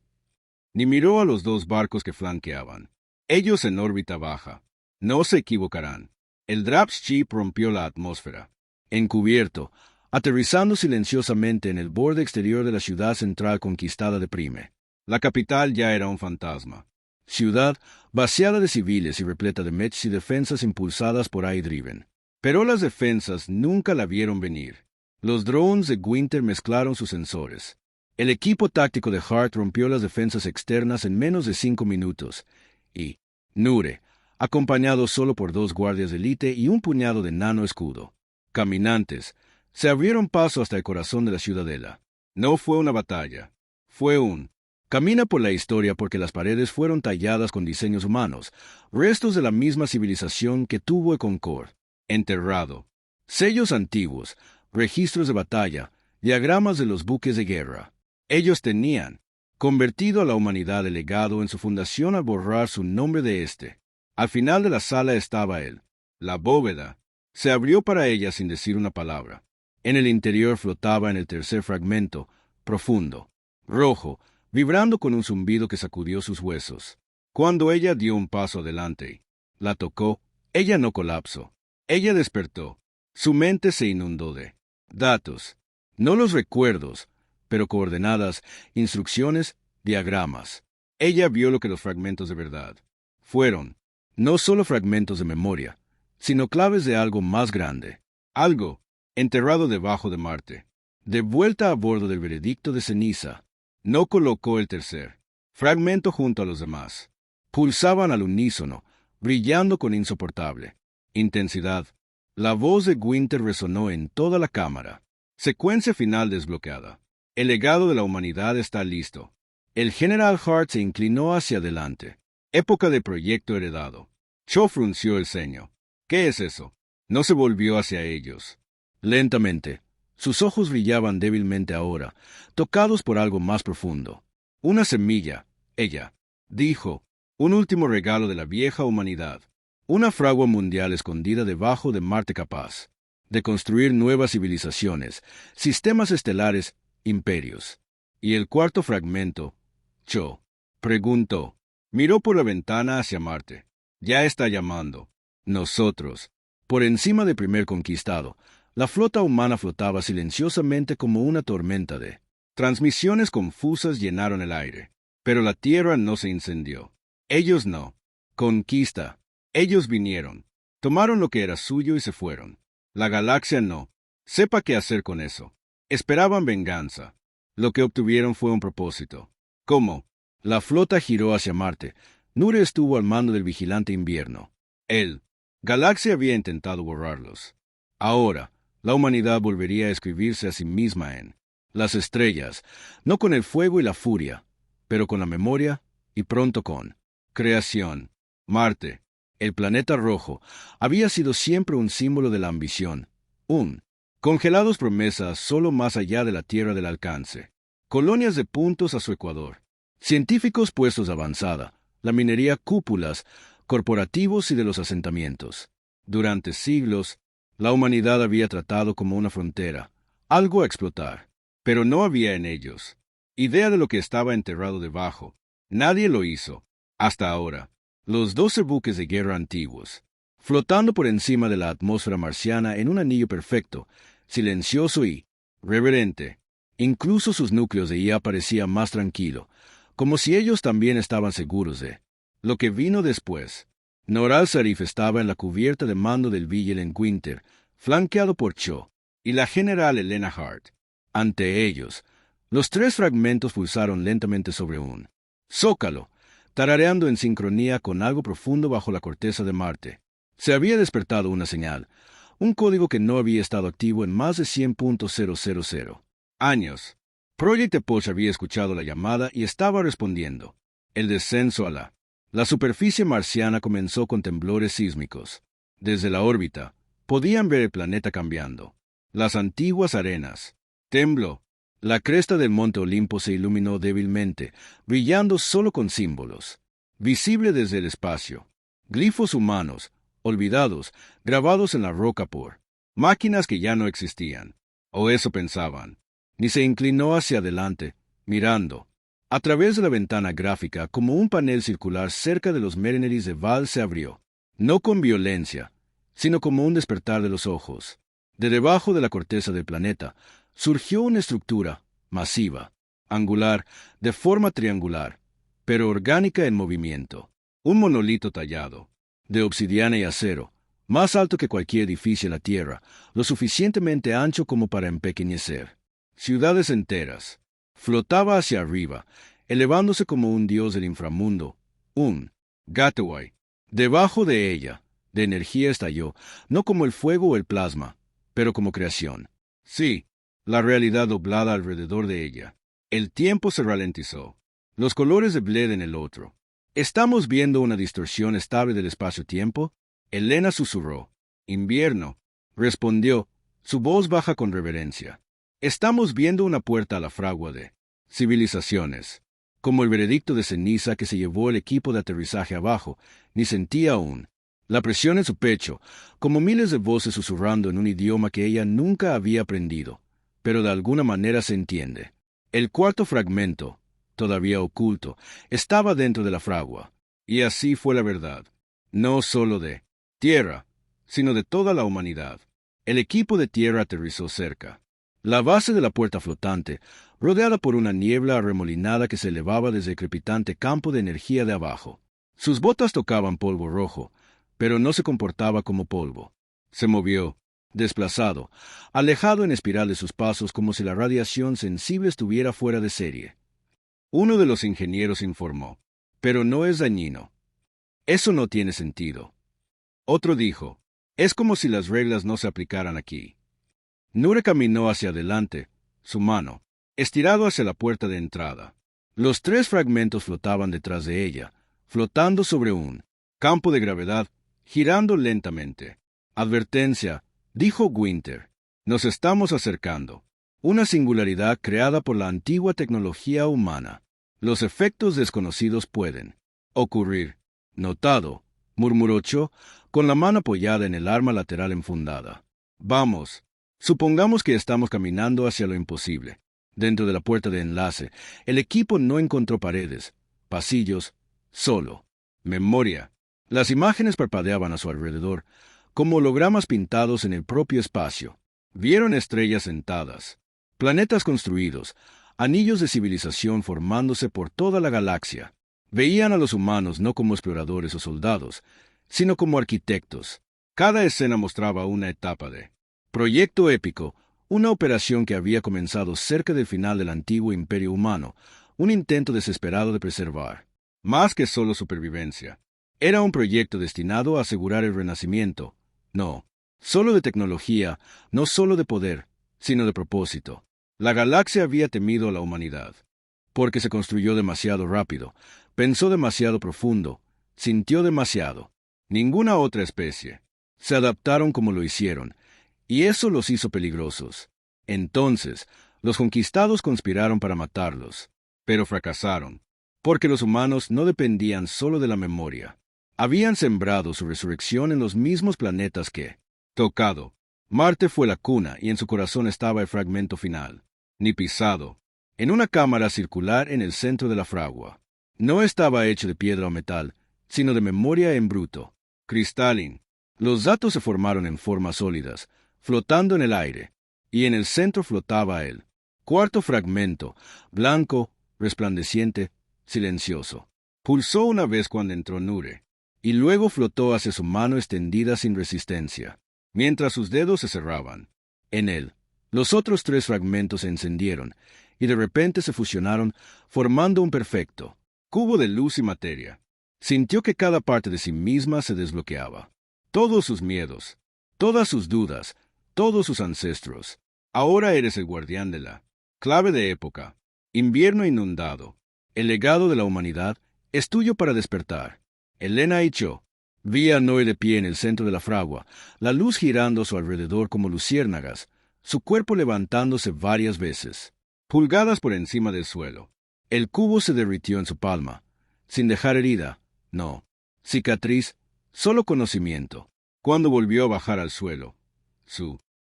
Ni miró a los dos barcos que flanqueaban. Ellos en órbita baja. No se equivocarán. El Draps Ship rompió la atmósfera. Encubierto, aterrizando silenciosamente en el borde exterior de la ciudad central conquistada de Prime. La capital ya era un fantasma. Ciudad vaciada de civiles y repleta de mechs y defensas impulsadas por iDriven. Pero las defensas nunca la vieron venir. Los drones de Gwynter mezclaron sus sensores. El equipo táctico de Hart rompió las defensas externas en menos de 5 minutos, y Nure, acompañado solo por 2 guardias de élite y un puñado de nano escudo, caminantes, se abrieron paso hasta el corazón de la ciudadela. No fue una batalla, fue un camina por la historia porque las paredes fueron talladas con diseños humanos, restos de la misma civilización que tuvo el Concord, enterrado. Sellos antiguos, registros de batalla, diagramas de los buques de guerra. Ellos tenían convertido a la humanidad el legado en su fundación al borrar su nombre de este. Al final de la sala estaba él. La bóveda se abrió para ella sin decir una palabra. En el interior flotaba en el tercer fragmento, profundo, rojo, vibrando con un zumbido que sacudió sus huesos. Cuando ella dio un paso adelante, la tocó, ella no colapsó. Ella despertó. Su mente se inundó de datos, no los recuerdos, pero coordenadas, instrucciones, diagramas. Ella vio lo que los fragmentos de verdad fueron, no solo fragmentos de memoria, sino claves de algo más grande, algo enterrado debajo de Marte. De vuelta a bordo del veredicto de ceniza, no colocó el tercer fragmento junto a los demás. Pulsaban al unísono, brillando con insoportable intensidad. La voz de Gwynter resonó en toda la cámara. Secuencia final desbloqueada. El legado de la humanidad está listo. El general Hart se inclinó hacia adelante. Época de proyecto heredado. Cho frunció el ceño. ¿Qué es eso? No se volvió hacia ellos. Lentamente, sus ojos brillaban débilmente ahora, tocados por algo más profundo. Una semilla, ella dijo, un último regalo de la vieja humanidad. Una fragua mundial escondida debajo de Marte capaz de construir nuevas civilizaciones, sistemas estelares, imperios. Y el cuarto fragmento, Cho preguntó. Miró por la ventana hacia Marte. Ya está llamando. Nosotros. Por encima del primer conquistado, la flota humana flotaba silenciosamente como una tormenta de transmisiones confusas llenaron el aire. Pero la Tierra no se incendió. Ellos no. Conquista. Ellos vinieron, tomaron lo que era suyo y se fueron. La galaxia no. Sepa qué hacer con eso. Esperaban venganza. Lo que obtuvieron fue un propósito. ¿Cómo? La flota giró hacia Marte. Nure estuvo al mando del vigilante invierno. Él. Galaxia había intentado borrarlos. Ahora, la humanidad volvería a escribirse a sí misma en las estrellas, no con el fuego y la furia, pero con la memoria y pronto con creación. Marte. El planeta rojo había sido siempre un símbolo de la ambición, congelados promesas solo más allá de la tierra del alcance, colonias de puntos a su ecuador, científicos puestos de avanzada, la minería cúpulas, corporativos y de los asentamientos. Durante siglos, la humanidad había tratado como una frontera, algo a explotar, pero no había en ellos idea de lo que estaba enterrado debajo. Nadie lo hizo, hasta ahora. Los 12 buques de guerra antiguos, flotando por encima de la atmósfera marciana en un anillo perfecto, silencioso y reverente. Incluso sus núcleos de IA parecían más tranquilo, como si ellos también estaban seguros de lo que vino después. Noor al-Zarif estaba en la cubierta de mando del Vigilant Winter, flanqueado por Cho y la general Elena Hart. Ante ellos, los 3 fragmentos pulsaron lentamente sobre un zócalo, tarareando en sincronía con algo profundo bajo la corteza de Marte. Se había despertado una señal, un código que no había estado activo en más de 100.000 años. Project Epoch había escuchado la llamada y estaba respondiendo. El descenso a la superficie marciana comenzó con temblores sísmicos. Desde la órbita, podían ver el planeta cambiando. Las antiguas arenas. Tembló. La cresta del monte Olimpo se iluminó débilmente, brillando solo con símbolos. Visible desde el espacio. Glifos humanos, olvidados, grabados en la roca por máquinas que ya no existían. O eso pensaban. Ni se inclinó hacia adelante, mirando. A través de la ventana gráfica, como un panel circular cerca de los Mereneris de Val se abrió. No con violencia, sino como un despertar de los ojos. De debajo de la corteza del planeta, surgió una estructura masiva, angular, de forma triangular, pero orgánica en movimiento. Un monolito tallado, de obsidiana y acero, más alto que cualquier edificio en la Tierra, lo suficientemente ancho como para empequeñecer ciudades enteras. Flotaba hacia arriba, elevándose como un dios del inframundo, un Gateway. Debajo de ella, de energía estalló, no como el fuego o el plasma, pero como creación. Sí, la realidad doblada alrededor de ella. El tiempo se ralentizó. Los colores de Bled en el otro. ¿Estamos viendo una distorsión estable del espacio-tiempo? Elena susurró. Invierno. Respondió, su voz baja con reverencia. Estamos viendo una puerta a la fragua de civilizaciones. Como el veredicto de ceniza que se llevó el equipo de aterrizaje abajo, ni sentía aún la presión en su pecho, como miles de voces susurrando en un idioma que ella nunca había aprendido, pero de alguna manera se entiende. El 4º fragmento, todavía oculto, estaba dentro de la fragua, y así fue la verdad, no solo de Tierra, sino de toda la humanidad. El equipo de Tierra aterrizó cerca. La base de la puerta flotante, rodeada por una niebla arremolinada que se elevaba desde el crepitante campo de energía de abajo. Sus botas tocaban polvo rojo, pero no se comportaba como polvo. Se movió, desplazado, alejado en espiral de sus pasos como si la radiación sensible estuviera fuera de serie. Uno de los ingenieros informó, pero no es dañino. Eso no tiene sentido. Otro dijo, es como si las reglas no se aplicaran aquí. Noor caminó hacia adelante, su mano, estirado hacia la puerta de entrada. Los 3 fragmentos flotaban detrás de ella, flotando sobre un campo de gravedad, girando lentamente. Advertencia, dijo Winter. Nos estamos acercando. Una singularidad creada por la antigua tecnología humana. Los efectos desconocidos pueden ocurrir. Notado, murmuró Cho, con la mano apoyada en el arma lateral enfundada. Vamos. Supongamos que estamos caminando hacia lo imposible. Dentro de la puerta de enlace, el equipo no encontró paredes, pasillos, solo memoria. Las imágenes parpadeaban a su alrededor, como hologramas pintados en el propio espacio. Vieron estrellas sentadas, planetas construidos, anillos de civilización formándose por toda la galaxia. Veían a los humanos no como exploradores o soldados, sino como arquitectos. Cada escena mostraba una etapa de proyecto épico, una operación que había comenzado cerca del final del antiguo imperio humano, un intento desesperado de preservar, más que solo supervivencia. Era un proyecto destinado a asegurar el renacimiento, no solo de tecnología, no solo de poder, sino de propósito. La galaxia había temido a la humanidad, porque se construyó demasiado rápido, pensó demasiado profundo, sintió demasiado. Ninguna otra especie. Se adaptaron como lo hicieron, y eso los hizo peligrosos. Entonces, los conquistados conspiraron para matarlos, pero fracasaron, porque los humanos no dependían solo de la memoria. Habían sembrado su resurrección en los mismos planetas que, tocado, Marte fue la cuna y en su corazón estaba el fragmento final, ni pisado, en una cámara circular en el centro de la fragua. No estaba hecho de piedra o metal, sino de memoria en bruto, cristalino. Los datos se formaron en formas sólidas, flotando en el aire, y en el centro flotaba el cuarto fragmento, blanco, resplandeciente, silencioso. Pulsó una vez cuando entró Nure, y luego flotó hacia su mano extendida sin resistencia, mientras sus dedos se cerraban. En él, los otros 3 fragmentos se encendieron, y de repente se fusionaron, formando un perfecto cubo de luz y materia. Sintió que cada parte de sí misma se desbloqueaba. Todos sus miedos, todas sus dudas, todos sus ancestros. Ahora eres el guardián de la clave de época. Invierno inundado. El legado de la humanidad es tuyo para despertar. Elena y Cho. Vi a Noé de pie en el centro de la fragua, la luz girando a su alrededor como luciérnagas, su cuerpo levantándose varias veces, pulgadas por encima del suelo. El cubo se derritió en su palma, sin dejar herida, no, cicatriz, solo conocimiento. Cuando volvió a bajar al suelo,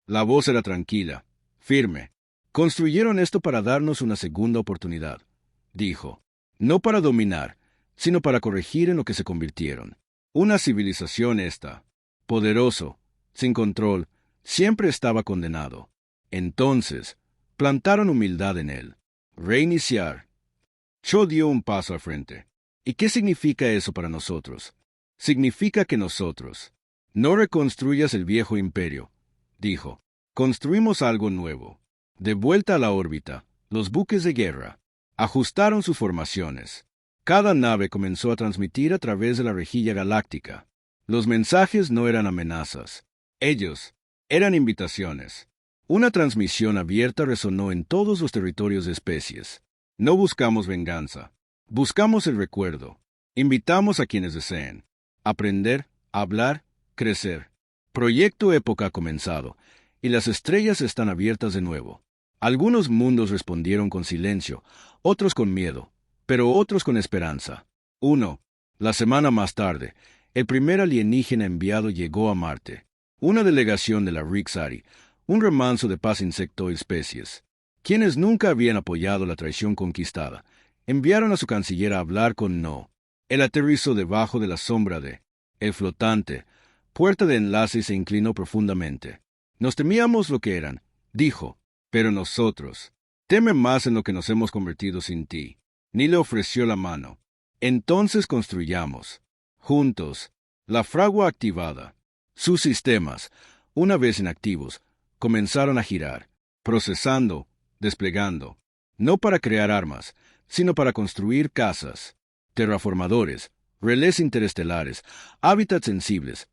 la voz era tranquila, firme. Construyeron esto para darnos una segunda oportunidad, dijo. No para dominar, sino para corregir en lo que se convirtieron. Una civilización esta, poderoso, sin control, siempre estaba condenado. Entonces, plantaron humildad en él. Reiniciar. Cho dio un paso al frente. ¿Y qué significa eso para nosotros? Significa que nosotros no reconstruyas el viejo imperio, dijo. Construimos algo nuevo. De vuelta a la órbita, los buques de guerra ajustaron sus formaciones. Cada nave comenzó a transmitir a través de la rejilla galáctica. Los mensajes no eran amenazas. Ellos eran invitaciones. Una transmisión abierta resonó en todos los territorios de especies. No buscamos venganza. Buscamos el recuerdo. Invitamos a quienes deseen aprender, hablar, crecer. Proyecto Época ha comenzado, y las estrellas están abiertas de nuevo. Algunos mundos respondieron con silencio, otros con miedo, pero otros con esperanza. 1. La semana más tarde, el primer alienígena enviado llegó a Marte. Una delegación de la Rixari, un remanso de paz insectoespecies, quienes nunca habían apoyado la traición conquistada, enviaron a su canciller a hablar con No. Él aterrizó debajo de la sombra de el flotante, puerta de enlace y se inclinó profundamente. Nos temíamos lo que eran, dijo, pero nosotros teme más en lo que nos hemos convertido sin ti. Ni le ofreció la mano. Entonces construyamos, juntos, la fragua activada. Sus sistemas, una vez inactivos, comenzaron a girar, procesando, desplegando, no para crear armas, sino para construir casas, terraformadores, relés interestelares, hábitats sensibles,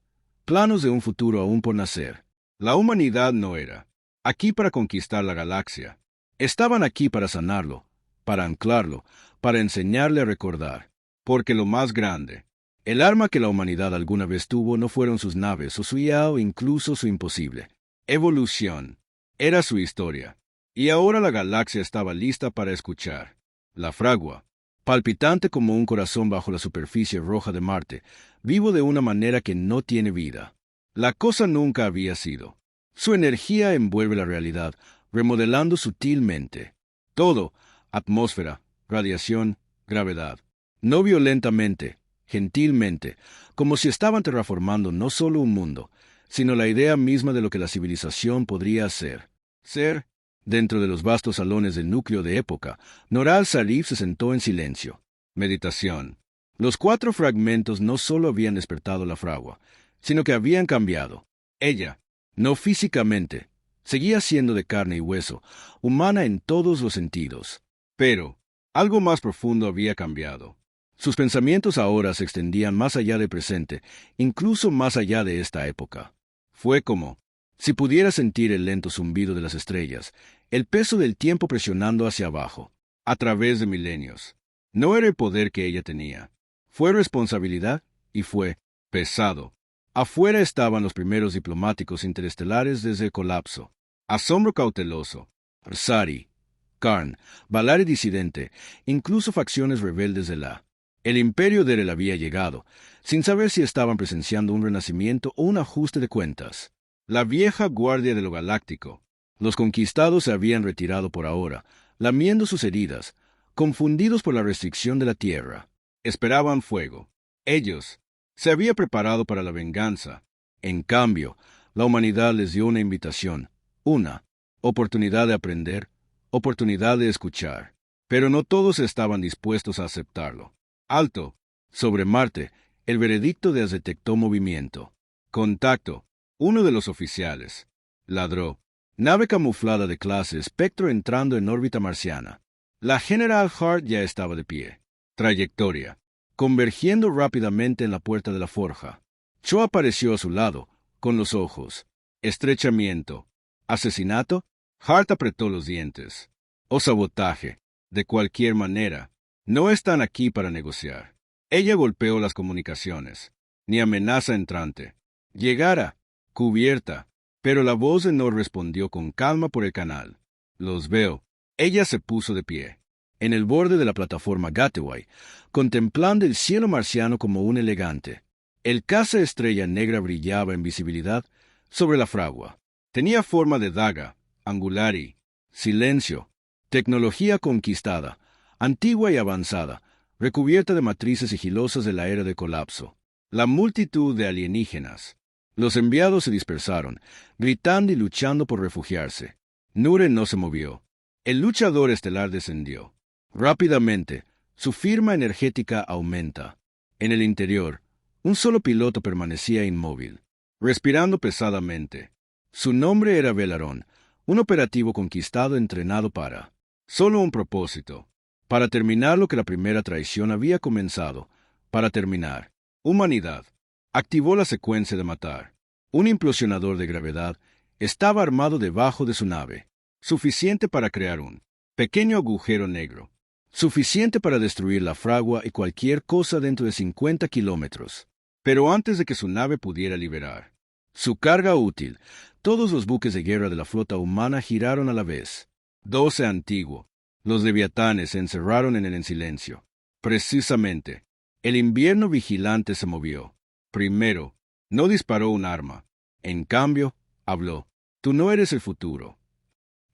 planos de un futuro aún por nacer. La humanidad no era aquí para conquistar la galaxia. Estaban aquí para sanarlo, para anclarlo, para enseñarle a recordar. Porque lo más grande, el arma que la humanidad alguna vez tuvo no fueron sus naves o su IA o incluso su imposible evolución. Era su historia. Y ahora la galaxia estaba lista para escuchar. La fragua, palpitante como un corazón bajo la superficie roja de Marte, vivo de una manera que no tiene vida. La cosa nunca había sido. Su energía envuelve la realidad, remodelando sutilmente. Todo, atmósfera, radiación, gravedad. No violentamente, gentilmente, como si estaban terraformando no solo un mundo, sino la idea misma de lo que la civilización podría ser. Ser. Dentro de los vastos salones del núcleo de época, Nora al-Sharif se sentó en silencio. Meditación. Los 4 fragmentos no solo habían despertado la fragua, sino que habían cambiado. Ella, no físicamente, seguía siendo de carne y hueso, humana en todos los sentidos. Pero algo más profundo había cambiado. Sus pensamientos ahora se extendían más allá del presente, incluso más allá de esta época. Fue como si pudiera sentir el lento zumbido de las estrellas, el peso del tiempo presionando hacia abajo, a través de milenios. No era el poder que ella tenía. Fue responsabilidad y fue pesado. Afuera estaban los primeros diplomáticos interestelares desde el colapso. Asombro cauteloso. Rsari, Karn, Valari disidente, incluso facciones rebeldes de la. El imperio de él había llegado, sin saber si estaban presenciando un renacimiento o un ajuste de cuentas. La vieja guardia de lo galáctico. Los conquistados se habían retirado por ahora, lamiendo sus heridas, confundidos por la restricción de la tierra. Esperaban fuego. Ellos se habían preparado para la venganza. En cambio, la humanidad les dio una invitación, una oportunidad de aprender, oportunidad de escuchar. Pero no todos estaban dispuestos a aceptarlo. Alto. Sobre Marte, el veredicto detectó movimiento. Contacto. Uno de los oficiales. Ladró. Nave camuflada de clase Espectro entrando en órbita marciana. La General Hart ya estaba de pie. Trayectoria. Convergiendo rápidamente en la puerta de la forja. Cho apareció a su lado, con los ojos. Estrechamiento. ¿Asesinato? Hart apretó los dientes. O sabotaje. De cualquier manera, no están aquí para negociar. Ella golpeó las comunicaciones. Ni amenaza entrante. Llegara. Cubierta. Pero la voz de no respondió con calma por el canal. Los veo. Ella se puso de pie. En el borde de la plataforma Gateway, contemplando el cielo marciano como un elegante. El caza estrella negra brillaba en visibilidad sobre la fragua. Tenía forma de daga, angular y silencio. Tecnología conquistada, antigua y avanzada, recubierta de matrices sigilosas de la era de colapso. La multitud de alienígenas. Los enviados se dispersaron, gritando y luchando por refugiarse. Nure no se movió. El luchador estelar descendió. Rápidamente, su firma energética aumenta. En el interior, un solo piloto permanecía inmóvil, respirando pesadamente. Su nombre era Velarón, un operativo conquistado entrenado para solo un propósito, para terminar lo que la primera traición había comenzado, para terminar. Humanidad. Activó la secuencia de matar. Un implosionador de gravedad estaba armado debajo de su nave, suficiente para crear un pequeño agujero negro, suficiente para destruir la fragua y cualquier cosa dentro de 50 kilómetros. Pero antes de que su nave pudiera liberar su carga útil, todos los buques de guerra de la flota humana giraron a la vez. 12 antiguo. Los leviatanes se encerraron en el silencio. Precisamente, el invierno vigilante se movió. Primero, no disparó un arma. En cambio, habló. Tú no eres el futuro.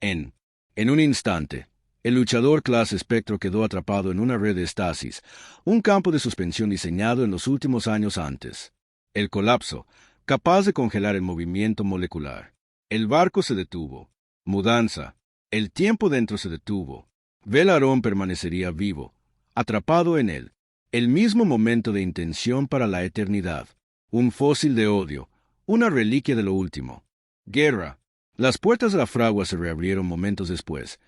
En un instante, el luchador clase Espectro quedó atrapado en una red de estasis, un campo de suspensión diseñado en los últimos años antes. El colapso, capaz de congelar el movimiento molecular. El barco se detuvo. Mudanza. El tiempo dentro se detuvo. Velarón permanecería vivo, atrapado en él. El mismo momento de intención para la eternidad. Un fósil de odio, una reliquia de lo último. Guerra. Las puertas de la fragua se reabrieron momentos después,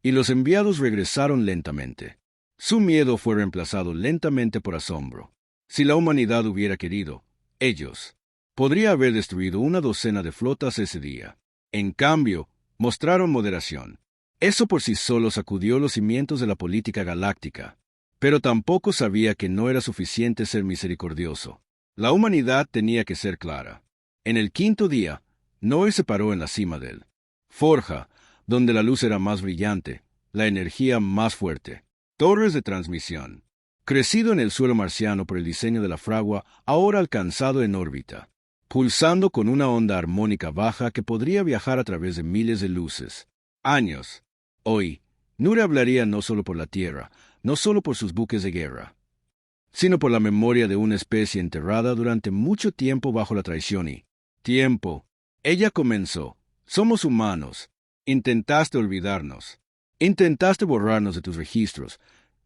y los enviados regresaron lentamente. Su miedo fue reemplazado lentamente por asombro. Si la humanidad hubiera querido, ellos podría haber destruido una docena de flotas ese día. En cambio, mostraron moderación. Eso por sí solo sacudió los cimientos de la política galáctica. Pero tampoco sabía que no era suficiente ser misericordioso. La humanidad tenía que ser clara. En el quinto día, Noé se paró en la cima de él. Forja, donde la luz era más brillante, la energía más fuerte. Torres de transmisión. Crecido en el suelo marciano por el diseño de la fragua, ahora alcanzado en órbita. Pulsando con una onda armónica baja que podría viajar a través de miles de luces. Años. Hoy, Nure hablaría no solo por la Tierra, no solo por sus buques de guerra, sino por la memoria de una especie enterrada durante mucho tiempo bajo la traición y tiempo. Ella comenzó. Somos humanos. Intentaste olvidarnos. Intentaste borrarnos de tus registros,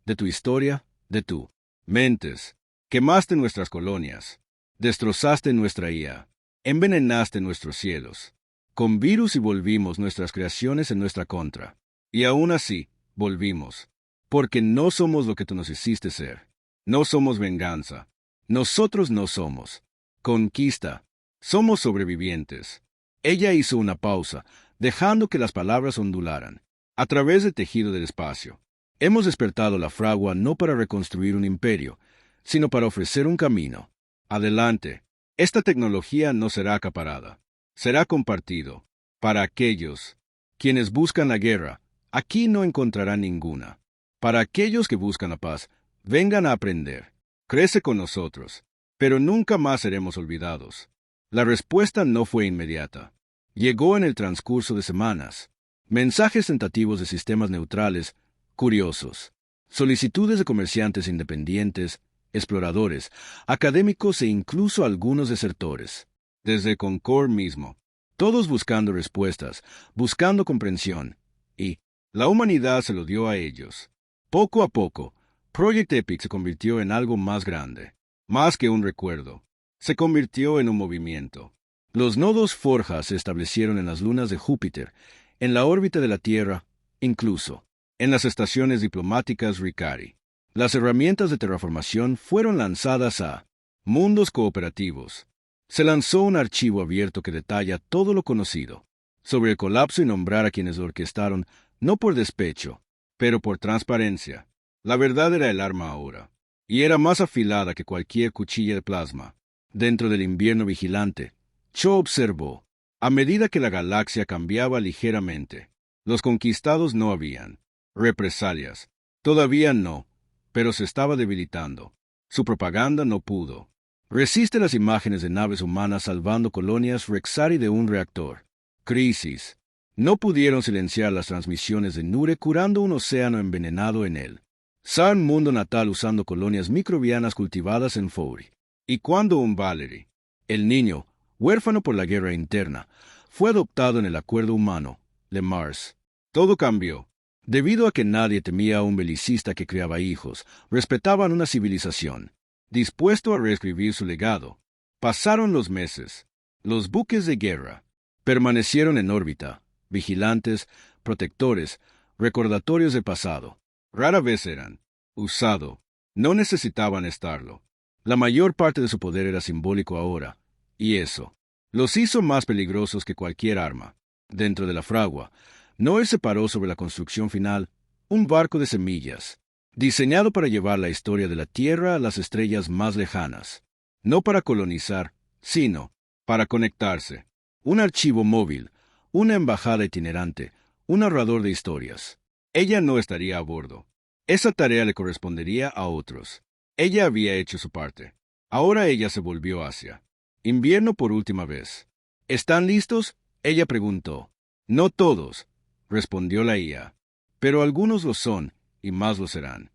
de tu historia, de tu mentes. Quemaste nuestras colonias. Destrozaste nuestra IA. Envenenaste nuestros cielos. Con virus y volvimos nuestras creaciones en nuestra contra. Y aún así, volvimos. Porque no somos lo que tú nos hiciste ser. No somos venganza. Nosotros no somos conquista. Somos sobrevivientes. Ella hizo una pausa, dejando que las palabras ondularan. A través del tejido del espacio. Hemos despertado la fragua no para reconstruir un imperio, sino para ofrecer un camino. Adelante. Esta tecnología no será acaparada. Será compartido. Para aquellos quienes buscan la guerra, aquí no encontrarán ninguna. Para aquellos que buscan la paz, vengan a aprender. Crece con nosotros. Pero nunca más seremos olvidados. La respuesta no fue inmediata. Llegó en el transcurso de semanas. Mensajes tentativos de sistemas neutrales, curiosos. Solicitudes de comerciantes independientes, exploradores, académicos e incluso algunos desertores. Desde Concord mismo. Todos buscando respuestas, buscando comprensión. Y la humanidad se lo dio a ellos. Poco a poco, Project Epic se convirtió en algo más grande. Más que un recuerdo. Se convirtió en un movimiento. Los nodos Forja se establecieron en las lunas de Júpiter, en la órbita de la Tierra, incluso en las estaciones diplomáticas Ricari. Las herramientas de terraformación fueron lanzadas a mundos cooperativos. Se lanzó un archivo abierto que detalla todo lo conocido sobre el colapso y nombrar a quienes lo orquestaron, no por despecho, pero por transparencia. La verdad era el arma ahora, y era más afilada que cualquier cuchilla de plasma. Dentro del invierno vigilante, Cho observó, a medida que la galaxia cambiaba ligeramente. Los conquistados no habían represalias. Todavía no, pero se estaba debilitando. Su propaganda no pudo. Resiste las imágenes de naves humanas salvando colonias Rexari de un reactor. Crisis. No pudieron silenciar las transmisiones de Nure curando un océano envenenado en él. San mundo natal usando colonias microbianas cultivadas en Fowry. Y cuando un Valerie, el niño, huérfano por la guerra interna, fue adoptado en el acuerdo humano, Le Mars, todo cambió. Debido a que nadie temía a un belicista que criaba hijos, respetaban una civilización, dispuesto a reescribir su legado. Pasaron los meses. Los buques de guerra permanecieron en órbita, vigilantes, protectores, recordatorios del pasado. Rara vez eran usado. No necesitaban estarlo. La mayor parte de su poder era simbólico ahora, y eso los hizo más peligrosos que cualquier arma. Dentro de la fragua, Noé se paró sobre la construcción final, un barco de semillas, diseñado para llevar la historia de la Tierra a las estrellas más lejanas. No para colonizar, sino para conectarse. Un archivo móvil, una embajada itinerante, un narrador de historias. Ella no estaría a bordo. Esa tarea le correspondería a otros. Ella había hecho su parte. Ahora ella se volvió hacia invierno por última vez. ¿Están listos? Ella preguntó. No todos, respondió la IA. Pero algunos lo son, y más lo serán.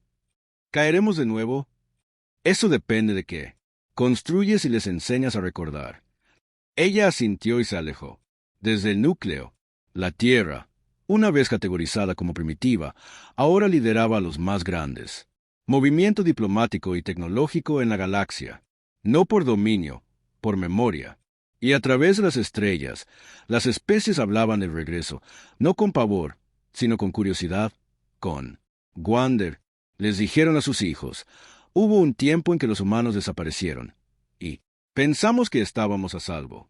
¿Caeremos de nuevo? Eso depende de qué. Construyes y les enseñas a recordar. Ella asintió y se alejó. Desde el núcleo, la Tierra, una vez categorizada como primitiva, ahora lideraba a los más grandes. Movimiento diplomático y tecnológico en la galaxia. No por dominio, por memoria. Y a través de las estrellas, las especies hablaban del regreso, no con pavor, sino con curiosidad, con Gwander. Les dijeron a sus hijos, hubo un tiempo en que los humanos desaparecieron, y pensamos que estábamos a salvo.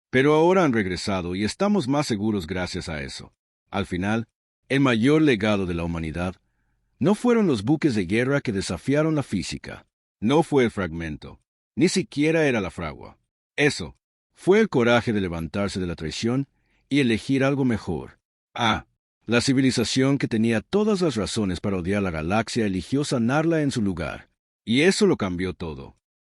Pero ahora han regresado y estamos más seguros gracias a eso. Al final, el mayor legado de la humanidad no fueron los buques de guerra que desafiaron la física. No fue el fragmento. Ni siquiera era la fragua. Eso fue el coraje de levantarse de la traición y elegir algo mejor. La civilización que tenía todas las razones para odiar la galaxia eligió sanarla en su lugar. Y eso lo cambió todo.